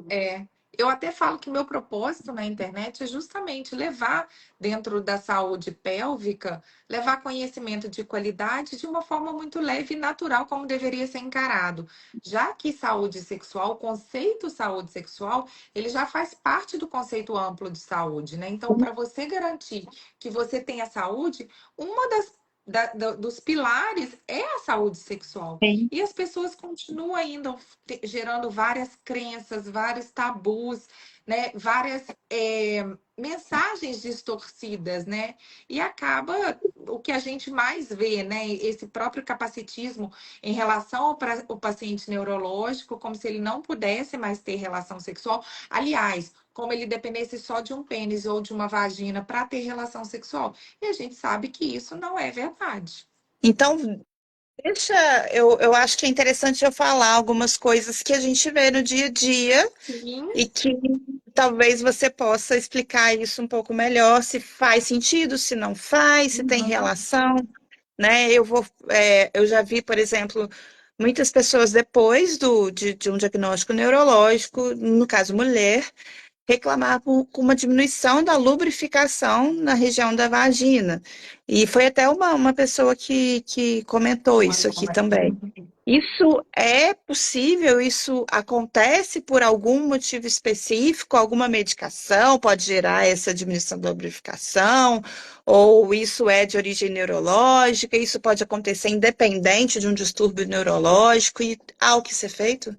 Speaker 2: eu até falo que meu propósito na internet é justamente levar dentro da saúde pélvica, levar conhecimento de qualidade de uma forma muito leve e natural, como deveria ser encarado. Já que saúde sexual, o conceito saúde sexual, ele já faz parte do conceito amplo de saúde, né? Então, para você garantir que você tenha saúde, uma dos pilares é a saúde sexual.
Speaker 1: Sim.
Speaker 2: E as pessoas continuam ainda gerando várias crenças, vários tabus, né? Várias mensagens distorcidas, né? E acaba o que a gente mais vê, né? Esse próprio capacitismo em relação ao paciente neurológico, como se ele não pudesse mais ter relação sexual. Aliás, como ele dependesse só de um pênis ou de uma vagina para ter relação sexual. E a gente sabe que isso não é verdade.
Speaker 1: Então, deixa, eu acho que é interessante eu falar algumas coisas que a gente vê no dia a dia
Speaker 2: Sim.
Speaker 1: e que talvez você possa explicar isso um pouco melhor, se faz sentido, se não faz, se tem
Speaker 2: Uhum.
Speaker 1: relação, né? Eu já vi, por exemplo, muitas pessoas depois de um diagnóstico neurológico, no caso mulher, reclamar com uma diminuição da lubrificação na região da vagina. E foi até uma pessoa que comentou isso aqui também. Isso é possível? Isso acontece por algum motivo específico? Alguma medicação pode gerar essa diminuição da lubrificação? Ou isso é de origem neurológica? Isso pode acontecer independente de um distúrbio neurológico? E há o que ser feito?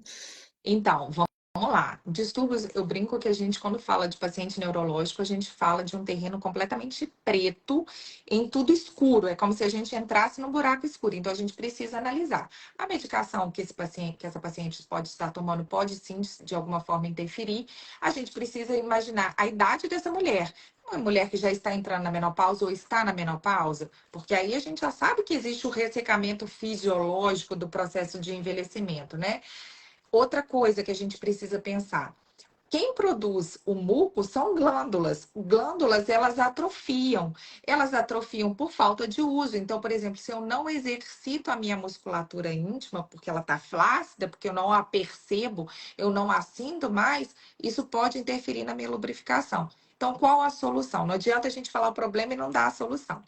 Speaker 2: Então, vamos lá. Distúrbios, eu brinco que a gente, quando fala de paciente neurológico, a gente fala de um terreno completamente preto, em tudo escuro. É como se a gente entrasse num buraco escuro. Então, a gente precisa analisar. A medicação que esse paciente, que essa paciente pode estar tomando, pode sim, de alguma forma, interferir. A gente precisa imaginar a idade dessa mulher. Uma mulher que já está entrando na menopausa ou está na menopausa, porque aí a gente já sabe que existe o ressecamento fisiológico do processo de envelhecimento, né? Outra coisa que a gente precisa pensar. Quem produz o muco são glândulas. Glândulas, elas atrofiam. Elas atrofiam por falta de uso. Então, por exemplo, se eu não exercito a minha musculatura íntima, porque ela está flácida, porque eu não a percebo, eu não a sinto mais, isso pode interferir na minha lubrificação. Então, qual a solução? Não adianta a gente falar o problema e não dar a solução.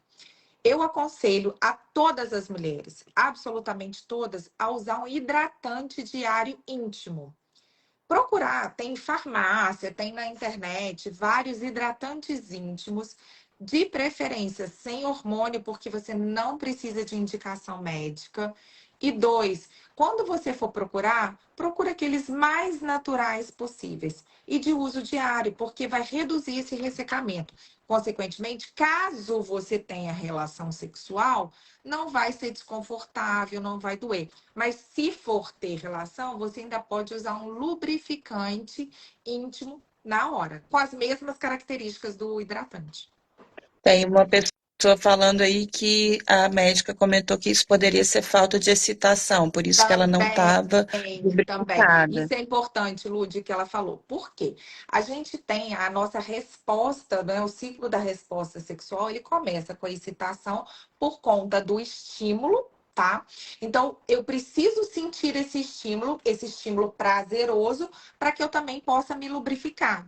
Speaker 2: Eu aconselho a todas as mulheres, absolutamente todas, a usar um hidratante diário íntimo. Procurar, tem farmácia, tem na internet, vários hidratantes íntimos, de preferência sem hormônio, porque você não precisa de indicação médica. E dois, quando você for procurar, procura aqueles mais naturais possíveis e de uso diário, porque vai reduzir esse ressecamento. Consequentemente, caso você tenha relação sexual, não vai ser desconfortável, não vai doer. Mas se for ter relação, você ainda pode usar um lubrificante íntimo na hora, com as mesmas características do hidratante.
Speaker 1: Tem uma pessoa estou falando aí que a médica comentou que isso poderia ser falta de excitação, por isso que ela não
Speaker 2: Também,
Speaker 1: estava
Speaker 2: também.
Speaker 1: lubrificada.
Speaker 2: Isso é importante, Lud, que ela falou. Por quê? A gente tem a nossa resposta, né? O ciclo da resposta sexual, ele começa com a excitação por conta do estímulo, tá? Então, eu preciso sentir esse estímulo prazeroso, para que eu também possa me lubrificar.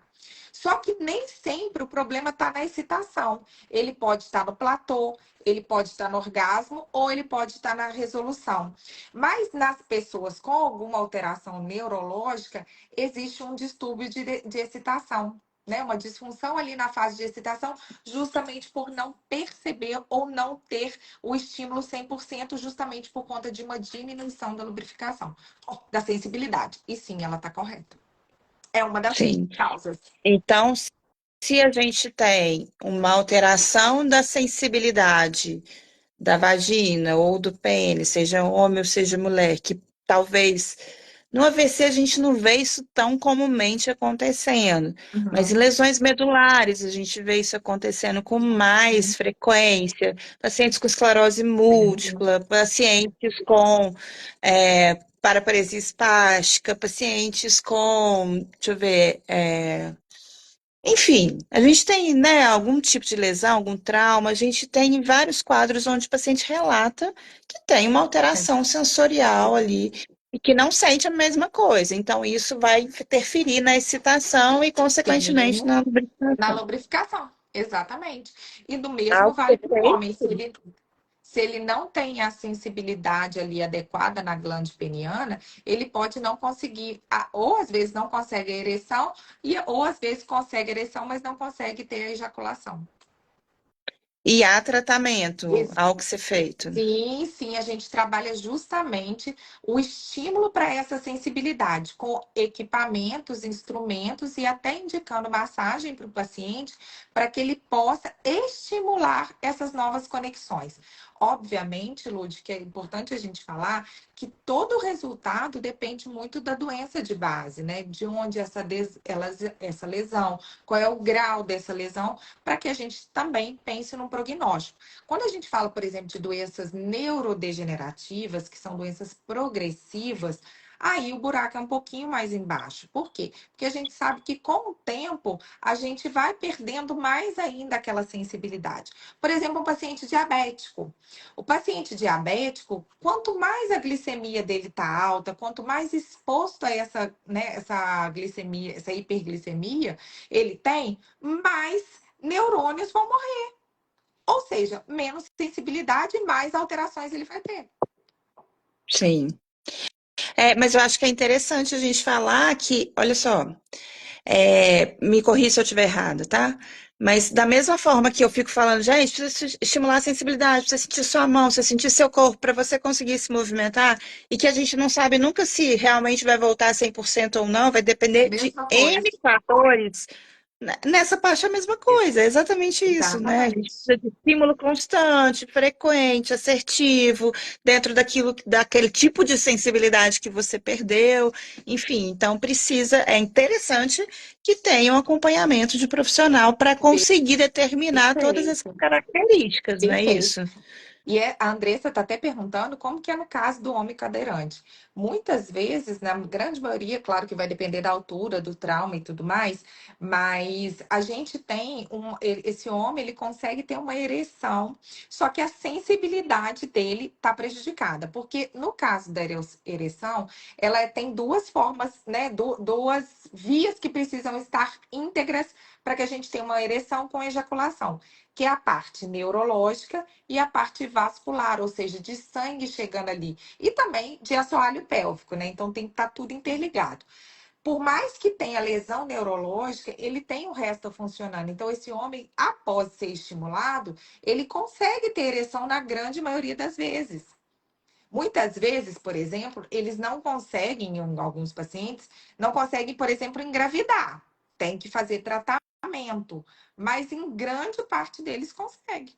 Speaker 2: Só que nem sempre o problema está na excitação. Ele pode estar no platô, ele pode estar no orgasmo ou ele pode estar na resolução. Mas nas pessoas com alguma alteração neurológica, existe um distúrbio de excitação, né? Uma disfunção ali na fase de excitação, justamente por não perceber ou não ter o estímulo 100%, justamente por conta de uma diminuição da lubrificação, da sensibilidade. E sim, ela está correta. É uma das
Speaker 1: Sim.
Speaker 2: causas.
Speaker 1: Então, se a gente tem uma alteração da sensibilidade da vagina ou do pênis, seja homem ou seja mulher, que talvez no AVC a gente não vê isso tão comumente acontecendo, mas em
Speaker 2: Uhum.
Speaker 1: lesões medulares a gente vê isso acontecendo com mais frequência, pacientes com esclerose múltipla, pacientes com paraparesia espástica, pacientes com, deixa eu ver, enfim, a gente tem, né, algum tipo de lesão, algum trauma, a gente tem vários quadros onde o paciente relata que tem uma alteração sensorial ali e que não sente a mesma coisa. Então, isso vai interferir na excitação e, consequentemente,
Speaker 2: Sim,
Speaker 1: na
Speaker 2: na
Speaker 1: lubrificação.
Speaker 2: lubrificação, exatamente. E do mesmo
Speaker 1: Algo
Speaker 2: vale para o homem.
Speaker 1: perfeito?
Speaker 2: Se ele não tem a sensibilidade ali adequada na glândula peniana, ele pode não conseguir, ou às vezes não consegue a ereção, ou às vezes consegue a ereção, mas não consegue ter a ejaculação.
Speaker 1: E há tratamento, algo que ser feito.
Speaker 2: Sim, sim, a gente trabalha justamente o estímulo para essa sensibilidade, com equipamentos, instrumentos e até indicando massagem para o paciente, para que ele possa estimular essas novas conexões. Obviamente, Lud, que é importante a gente falar que todo o resultado depende muito da doença de base, né? De onde essa lesão, qual é o grau dessa lesão, para que a gente também pense no prognóstico. Quando a gente fala, por exemplo, de doenças neurodegenerativas, que são doenças progressivas, aí o buraco é um pouquinho mais embaixo. Por quê? Porque a gente sabe que com o tempo a gente vai perdendo mais ainda aquela sensibilidade. Por exemplo, um paciente diabético. O paciente diabético, quanto mais a glicemia dele está alta, quanto mais exposto a essa, né, essa glicemia, essa hiperglicemia ele tem, mais neurônios vão morrer. Ou seja, menos sensibilidade, mais alterações ele vai ter.
Speaker 1: Sim. Mas eu acho que é interessante a gente falar que, olha só, me corrija se eu estiver errada, tá? Mas da mesma forma que eu fico falando, gente, precisa estimular a sensibilidade, precisa sentir sua mão, precisa sentir seu corpo para você conseguir se movimentar, e que a gente não sabe nunca se realmente vai voltar a 100% ou não, vai depender de
Speaker 2: Mesma
Speaker 1: N
Speaker 2: coisa.
Speaker 1: fatores. Nessa parte é a mesma coisa, é exatamente isso, né? A gente
Speaker 2: Exatamente.
Speaker 1: precisa de estímulo constante, frequente, assertivo, dentro daquele tipo de sensibilidade que você perdeu, enfim, então é interessante que tenha um acompanhamento de profissional para conseguir determinar todas essas
Speaker 2: Perfeito.
Speaker 1: características, não é
Speaker 2: Perfeito.
Speaker 1: isso?
Speaker 2: E a Andressa está até perguntando como que é no caso do homem cadeirante. Muitas vezes, na grande maioria, claro que vai depender da altura, do trauma e tudo mais, mas a gente tem esse homem, ele consegue ter uma ereção, só que a sensibilidade dele está prejudicada, porque no caso da ereção, ela tem duas formas, né, duas vias que precisam estar íntegras para que a gente tenha uma ereção com ejaculação, que é a parte neurológica e a parte vascular, ou seja, de sangue chegando ali. E também de assoalho pélvico, né? Então tem que estar tudo interligado. Por mais que tenha lesão neurológica, ele tem o resto funcionando. Então, esse homem, após ser estimulado, ele consegue ter ereção na grande maioria das vezes. Muitas vezes, por exemplo, eles não conseguem, em alguns pacientes, não conseguem, por exemplo, engravidar. Tem que fazer tratamento. Mas em grande parte deles consegue.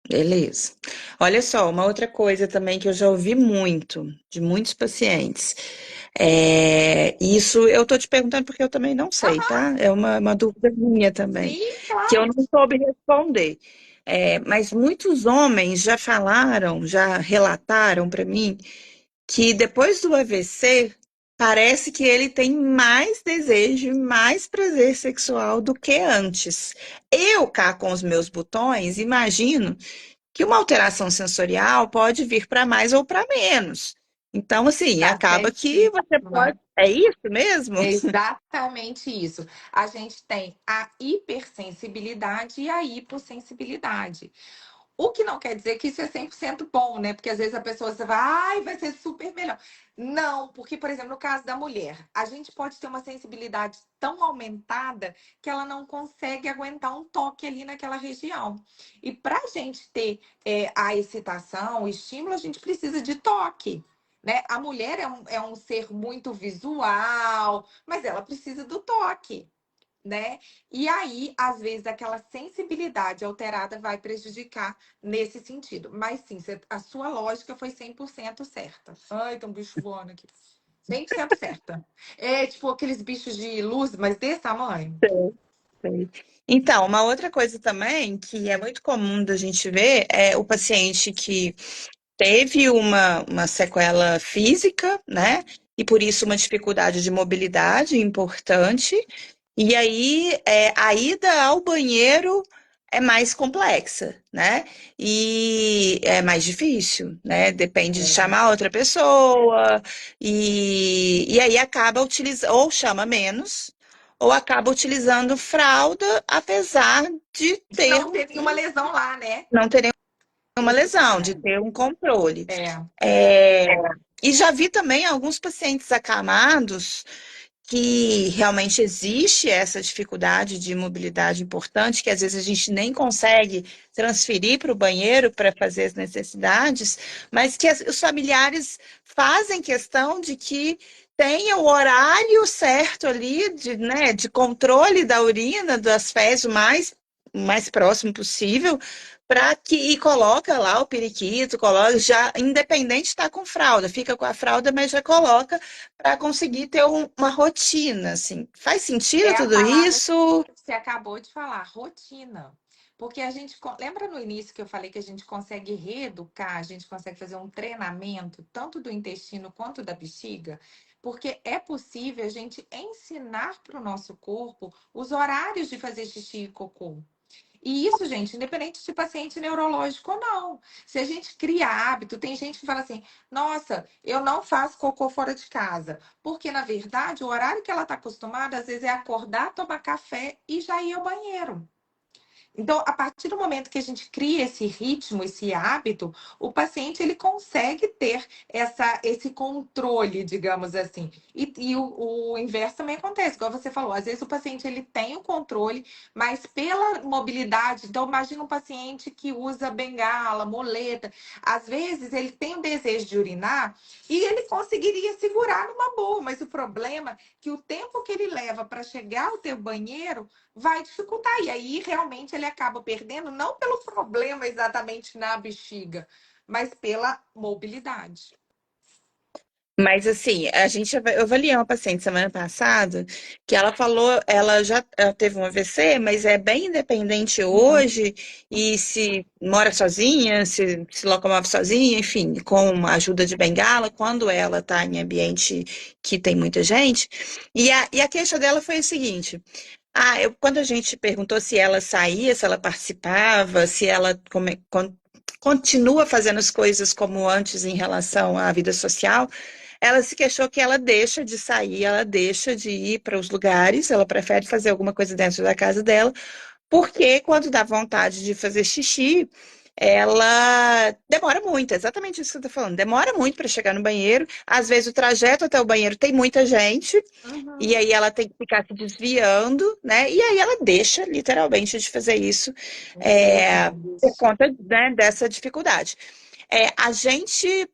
Speaker 1: Beleza. Olha só, uma outra coisa também que eu já ouvi muito de muitos pacientes. Isso eu tô te perguntando porque eu também não sei,
Speaker 2: Aham,
Speaker 1: tá? É uma dúvida minha também,
Speaker 2: sim,
Speaker 1: que eu
Speaker 2: claro.
Speaker 1: não soube responder. Mas muitos homens já falaram, já relataram para mim que depois do AVC parece que ele tem mais desejo, mais prazer sexual do que antes. Eu cá com os meus botões, imagino que uma alteração sensorial pode vir para mais ou para menos. Então, assim,
Speaker 2: Tá
Speaker 1: acaba que você
Speaker 2: certíssima.
Speaker 1: pode. É isso mesmo?
Speaker 2: É exatamente isso. A gente tem a hipersensibilidade e a hipossensibilidade. O que não quer dizer que isso é 100% bom, né? Porque às vezes a pessoa você vai, ai, vai ser super melhor. Não, porque, por exemplo, no caso da mulher, a gente pode ter uma sensibilidade tão aumentada que ela não consegue aguentar um toque ali naquela região. E para a gente ter a excitação, o estímulo, a gente precisa de toque. Né? A mulher é um ser muito visual, mas ela precisa do toque, né? E aí, às vezes, aquela sensibilidade alterada vai prejudicar nesse sentido. Mas sim, a sua lógica foi 100% certa. Ai, tem um bicho voando aqui. 100% certa. É tipo aqueles bichos de luz, mas desse tamanho.
Speaker 1: Sei. Então, uma outra coisa também que é muito comum da gente ver é o paciente que teve uma sequela física, né? E por isso uma dificuldade de mobilidade importante. E aí, a ida ao banheiro é mais complexa, né? E é mais difícil, né? Depende de chamar outra pessoa, e aí acaba utilizando, ou chama menos, ou acaba utilizando fralda, apesar de
Speaker 2: De
Speaker 1: ter
Speaker 2: não ter nenhuma lesão lá, né?
Speaker 1: não ter nenhuma
Speaker 2: Isso
Speaker 1: lesão, de
Speaker 2: também.
Speaker 1: ter um controle.
Speaker 2: É.
Speaker 1: É, e já vi também alguns pacientes acamados que realmente existe essa dificuldade de mobilidade importante, que às vezes a gente nem consegue transferir para o banheiro para fazer as necessidades, mas que os familiares fazem questão de que tenha o horário certo ali de, né, de controle da urina, das fezes, o mais próximo possível, para que e coloca lá o periquito, coloca já independente de estar com fralda, fica com a fralda, mas já coloca para conseguir ter uma rotina, assim. Faz sentido
Speaker 2: É a
Speaker 1: tudo
Speaker 2: palavra
Speaker 1: isso?
Speaker 2: que você acabou de falar, rotina. Porque a gente, lembra no início que eu falei que a gente consegue reeducar, a gente consegue fazer um treinamento, tanto do intestino quanto da bexiga? Porque é possível a gente ensinar para o nosso corpo os horários de fazer xixi e cocô. E isso, gente, independente de paciente neurológico ou não. Se a gente cria hábito, tem gente que fala assim: nossa, eu não faço cocô fora de casa. Porque, na verdade, o horário que ela está acostumada, às vezes, é acordar, tomar café e já ir ao banheiro. Então, a partir do momento que a gente cria esse ritmo, esse hábito, o paciente ele consegue ter esse controle, digamos assim. E o inverso também acontece, igual você falou. Às vezes o paciente ele tem o controle, mas pela mobilidade. Então, imagina um paciente que usa bengala, muleta. Às vezes ele tem o desejo de urinar e ele conseguiria segurar numa boa, mas o problema é que o tempo que ele leva para chegar ao teu banheiro vai dificultar. E aí, realmente, ele acaba perdendo, não pelo problema exatamente na bexiga, mas pela mobilidade.
Speaker 1: Mas assim, eu avaliei uma paciente semana passada que ela falou, ela teve um AVC, mas é bem independente
Speaker 2: Uhum.
Speaker 1: hoje e se mora sozinha, se locomove sozinha, enfim, com a ajuda de bengala, quando ela está em ambiente que tem muita gente. E a queixa dela foi o seguinte: quando a gente perguntou se ela saía, se ela participava, se ela continua fazendo as coisas como antes em relação à vida social, ela se queixou que ela deixa de sair, ela deixa de ir para os lugares, ela prefere fazer alguma coisa dentro da casa dela, porque quando dá vontade de fazer xixi, ela demora muito, exatamente isso que você está falando, demora muito para chegar no banheiro. Às vezes o trajeto até o banheiro tem muita gente, e
Speaker 2: Uhum.
Speaker 1: aí ela tem que ficar se desviando, né? E aí ela deixa literalmente de fazer isso,
Speaker 2: Meu
Speaker 1: por
Speaker 2: Deus.
Speaker 1: conta, né, dessa dificuldade. A gente,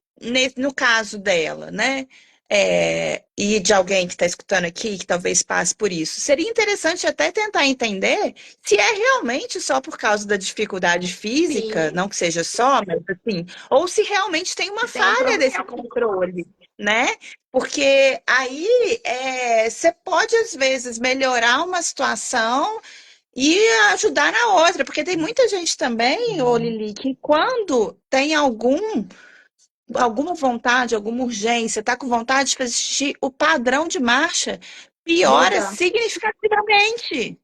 Speaker 1: no caso dela, né? E de alguém que está escutando aqui, que talvez passe por isso, seria interessante até tentar entender se é realmente só por causa da dificuldade física,
Speaker 2: Sim,
Speaker 1: não que seja só, mas assim, ou se realmente tem uma
Speaker 2: se tem um
Speaker 1: falha desse
Speaker 2: problema.
Speaker 1: controle, né? Porque aí você pode, às vezes, melhorar uma situação e ajudar na outra, porque tem muita gente também, ô
Speaker 2: Sim.
Speaker 1: Lili, que quando tem alguma vontade, alguma urgência, tá com vontade de fazer xixi, o padrão de marcha piora
Speaker 2: Muda,
Speaker 1: significativamente.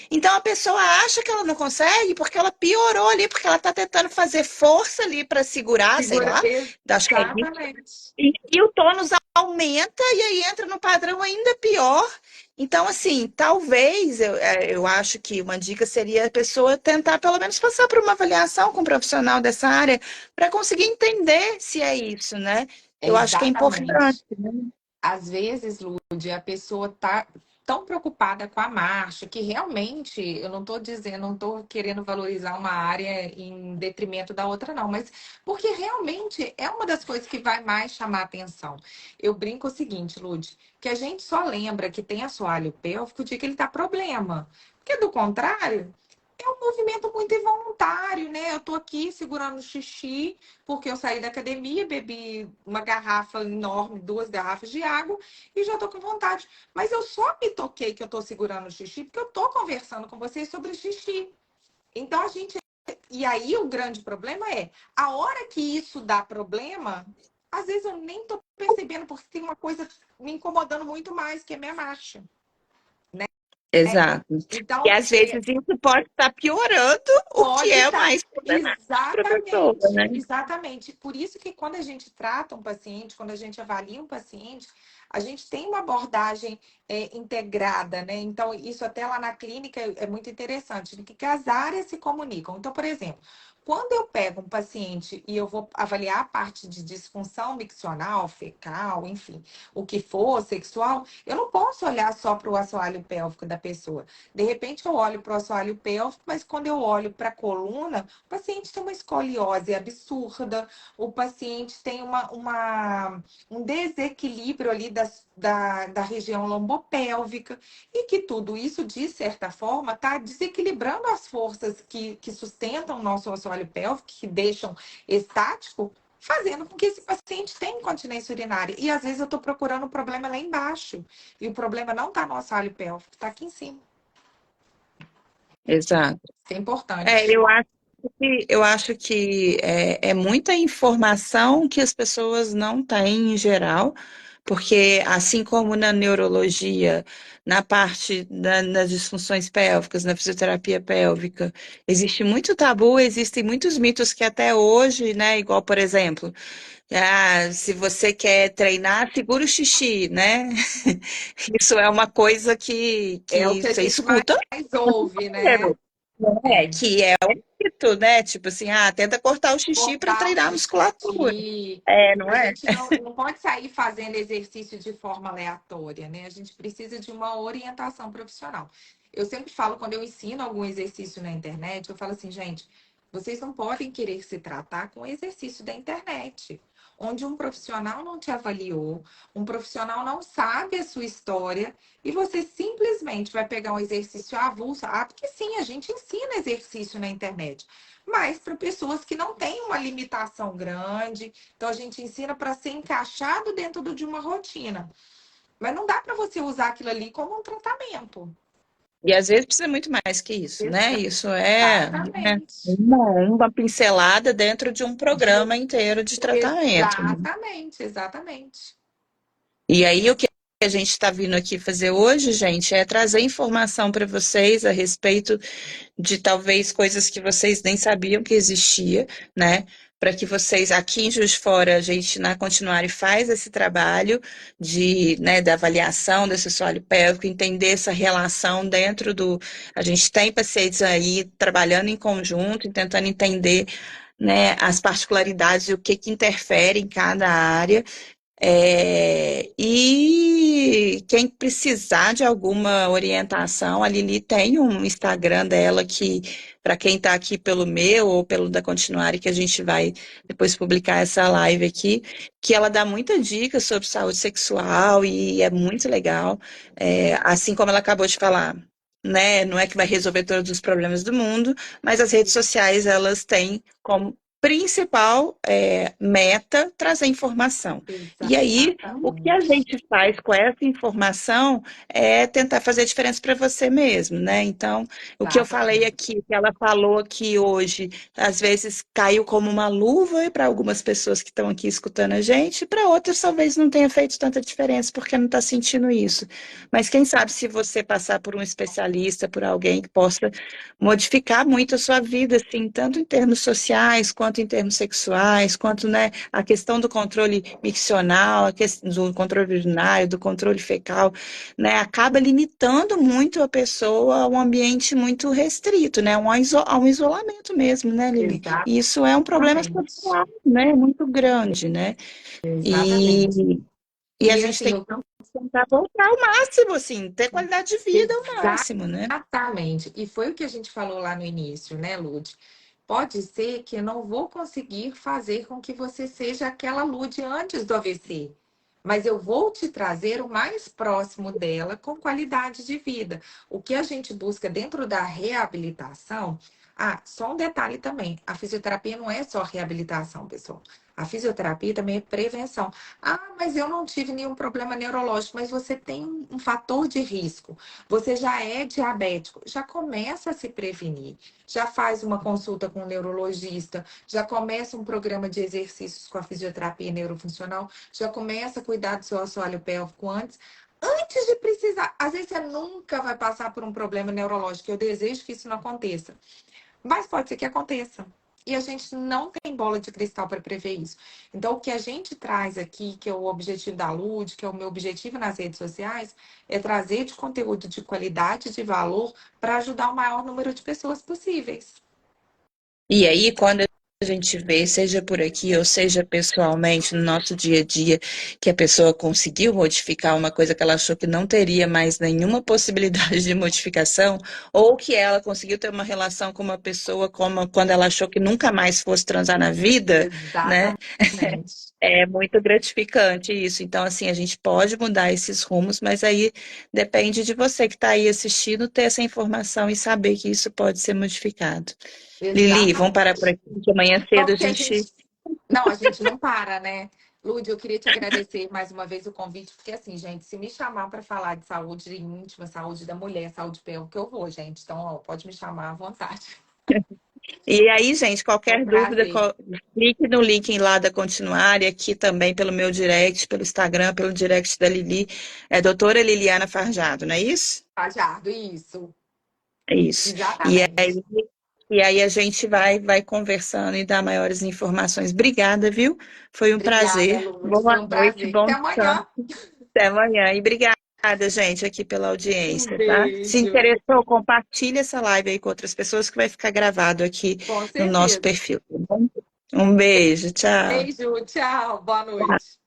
Speaker 1: Então a pessoa acha que ela não consegue porque ela piorou ali, porque ela tá tentando fazer força ali para segurar, sei
Speaker 2: figura,
Speaker 1: lá, acho que é isso.
Speaker 2: exatamente.
Speaker 1: E o tônus aumenta e aí entra no padrão ainda pior. Então, assim, talvez eu acho que uma dica seria a pessoa tentar pelo menos passar por uma avaliação com um profissional dessa área para conseguir entender se é isso, né? Eu acho que é importante,
Speaker 2: Exatamente.
Speaker 1: né?
Speaker 2: Às vezes, Lud, a pessoa tá tão preocupada com a marcha que realmente, eu não estou dizendo, não estou querendo valorizar uma área em detrimento da outra, não, mas porque realmente é uma das coisas que vai mais chamar a atenção. Eu brinco o seguinte, Lud, que a gente só lembra que tem assoalho pélvico o dia que ele tá problema. Porque do contrário, é um movimento muito involuntário, né? Eu tô aqui segurando o xixi, porque eu saí da academia, bebi uma garrafa enorme, 2 garrafas de água, e já tô com vontade. Mas eu só me toquei que eu tô segurando o xixi, porque eu tô conversando com vocês sobre xixi. Então a gente. E aí o grande problema é, a hora que isso dá problema, às vezes eu nem tô percebendo, porque tem uma coisa me incomodando muito mais, que é minha marcha.
Speaker 1: Exato. E
Speaker 2: Então,
Speaker 1: às vezes isso pode estar piorando o que
Speaker 2: pode
Speaker 1: é
Speaker 2: estar.
Speaker 1: mais problemático para a pessoa,
Speaker 2: Exatamente,
Speaker 1: né?
Speaker 2: exatamente. Por isso que quando a gente trata um paciente, quando a gente avalia um paciente, a gente tem uma abordagem integrada, né? Então, isso até lá na clínica é muito interessante, que as áreas se comunicam. Então, por exemplo, quando eu pego um paciente e eu vou avaliar a parte de disfunção miccional, fecal, enfim, o que for, sexual, eu não posso olhar só para o assoalho pélvico da pessoa. De repente, eu olho para o assoalho pélvico, mas quando eu olho para a coluna, o paciente tem uma escoliose absurda, o paciente tem um desequilíbrio ali da região lombopélvica, e que tudo isso, de certa forma, está desequilibrando as forças que sustentam o nosso assoalho pélvico, que deixam estático, fazendo com que esse paciente tenha incontinência urinária. E às vezes eu estou procurando o problema lá embaixo, e o problema não está no assoalho pélvico, está aqui em cima.
Speaker 1: Exato.
Speaker 2: Isso é
Speaker 1: É,
Speaker 2: importante.
Speaker 1: eu acho que é muita informação que as pessoas não têm em geral, porque assim como na neurologia, na parte das disfunções pélvicas, na fisioterapia pélvica, existe muito tabu, existem muitos mitos que até hoje, né, igual, por exemplo, se você quer treinar, segura o xixi, né? Isso é uma coisa
Speaker 2: É o
Speaker 1: que
Speaker 2: que a
Speaker 1: você
Speaker 2: gente
Speaker 1: escuta.
Speaker 2: mais ouve, né?
Speaker 1: É,
Speaker 2: É.
Speaker 1: que é um mito, né? Tipo assim, tenta cortar o xixi para
Speaker 2: Cortar o
Speaker 1: treinar a musculatura.
Speaker 2: xixi.
Speaker 1: É, não
Speaker 2: A
Speaker 1: é?
Speaker 2: gente não pode sair fazendo exercício de forma aleatória, né? A gente precisa de uma orientação profissional. Eu sempre falo, quando eu ensino algum exercício na internet, eu falo assim, gente, vocês não podem querer se tratar com exercício da internet, onde um profissional não te avaliou, um profissional não sabe a sua história e você simplesmente vai pegar um exercício avulso. Porque sim, a gente ensina exercício na internet, mas para pessoas que não têm uma limitação grande. Então a gente ensina para ser encaixado dentro de uma rotina. Mas não dá para você usar aquilo ali como um tratamento.
Speaker 1: E às vezes precisa muito mais que isso, né? Isso é, né,
Speaker 2: Exatamente.
Speaker 1: uma pincelada dentro de um
Speaker 2: De um-
Speaker 1: programa inteiro de tratamento, né?
Speaker 2: Exatamente, exatamente.
Speaker 1: E aí, o que a gente está vindo aqui fazer hoje, gente, é trazer informação para vocês a respeito de talvez coisas que vocês nem sabiam que existia, né? Para que vocês aqui em Juiz de Fora, a gente na Continuare faz esse trabalho né, da avaliação desse assoalho pélvico, entender essa relação dentro do. A gente tem pacientes aí trabalhando em conjunto, e tentando entender, né, as particularidades e o que interfere em cada área. E quem precisar de alguma orientação, a Lili tem um Instagram dela que, para quem está aqui pelo meu ou pelo da Continuare, que a gente vai depois publicar essa live aqui, que ela dá muita dica sobre saúde sexual e é muito legal. Assim como ela acabou de falar, né? Não é que vai resolver todos os problemas do mundo, mas as redes sociais elas têm como principal meta trazer informação. E aí, o que a
Speaker 2: Exatamente.
Speaker 1: gente faz com essa informação é tentar fazer a diferença para você mesmo, né? Então, o que eu falei
Speaker 2: Exatamente.
Speaker 1: aqui, que ela falou aqui hoje, às vezes caiu como uma luva para algumas pessoas que estão aqui escutando a gente, para outras talvez não tenha feito tanta diferença porque não está sentindo isso. Mas quem sabe se você passar por um especialista, por alguém que possa modificar muito a sua vida, assim, tanto em termos sociais, quanto em termos sexuais, quanto, né, a questão do controle miccional, a questão do controle urinário, do controle fecal, né, acaba limitando muito a pessoa a um ambiente muito restrito, né, a um isolamento mesmo, né, Lili? E isso é um problema
Speaker 2: Exatamente.
Speaker 1: social, né, muito grande, né? E,
Speaker 2: Exatamente.
Speaker 1: e a
Speaker 2: E
Speaker 1: gente
Speaker 2: assim,
Speaker 1: tem que
Speaker 2: eu
Speaker 1: tentar voltar ao máximo, assim, ter qualidade de vida ao máximo, né?
Speaker 2: exatamente. E foi o que a gente falou lá no início, né, Lud? Pode ser que eu não vou conseguir fazer com que você seja aquela Lud antes do AVC, mas eu vou te trazer o mais próximo dela com qualidade de vida. O que a gente busca dentro da reabilitação. Ah, só um detalhe também: a fisioterapia não é só reabilitação, pessoal. A fisioterapia também é prevenção. Ah, mas eu não tive nenhum problema neurológico, mas você tem um fator de risco. Você já é diabético, já começa a se prevenir. Já faz uma consulta com um neurologista, já começa um programa de exercícios com a fisioterapia neurofuncional, já começa a cuidar do seu assoalho pélvico antes de precisar. Às vezes você nunca vai passar por um problema neurológico. Eu desejo que isso não aconteça. Mas pode ser que aconteça. E a gente não tem bola de cristal para prever isso. Então, o que a gente traz aqui, que é o objetivo da Lud, que é o meu objetivo nas redes sociais, é trazer de conteúdo de qualidade, de valor, para ajudar o maior número de pessoas possíveis.
Speaker 1: E aí, quando a gente vê, seja por aqui ou seja pessoalmente, no nosso dia a dia, que a pessoa conseguiu modificar uma coisa que ela achou que não teria mais nenhuma possibilidade de modificação, ou que ela conseguiu ter uma relação com uma pessoa como quando ela achou que nunca mais fosse transar na vida, né?
Speaker 2: Exatamente.
Speaker 1: É muito gratificante isso. Então, assim, a gente pode mudar esses rumos, mas aí depende de você que está aí assistindo ter essa informação e saber que isso pode ser modificado. Lili, vamos parar por
Speaker 2: Exatamente.
Speaker 1: aqui, que amanhã cedo a
Speaker 2: Porque a
Speaker 1: gente.
Speaker 2: gente. Não, a gente não para, né? Lúdia, eu queria te agradecer mais uma vez o convite, porque assim, gente, se me chamar para falar de saúde íntima, saúde da mulher, saúde pélvica, eu vou, gente. Então, ó, pode me chamar à vontade.
Speaker 1: E aí, gente,
Speaker 2: Foi um
Speaker 1: qualquer dúvida,
Speaker 2: prazer.
Speaker 1: clique no link lá da Continuar e aqui também pelo meu direct, pelo Instagram, pelo direct da Lili. É doutora Liliana Farjado, não é isso?
Speaker 2: Fajardo, isso.
Speaker 1: É isso. E
Speaker 2: Exatamente.
Speaker 1: E aí a gente vai conversando e dá maiores informações. Obrigada, viu? Foi um
Speaker 2: Obrigada,
Speaker 1: prazer.
Speaker 2: Lúdia.
Speaker 1: Boa
Speaker 2: Foi um
Speaker 1: noite,
Speaker 2: prazer.
Speaker 1: bom
Speaker 2: Até
Speaker 1: descanso.
Speaker 2: amanhã.
Speaker 1: Até amanhã. E obrigada, gente, aqui pela
Speaker 2: Um
Speaker 1: audiência, tá? Se
Speaker 2: beijo.
Speaker 1: interessou, compartilhe essa live aí com outras pessoas que vai ficar gravado aqui
Speaker 2: Com
Speaker 1: no nosso
Speaker 2: certeza.
Speaker 1: perfil, tá bom? Um beijo, tchau.
Speaker 2: Beijo, tchau. Boa noite.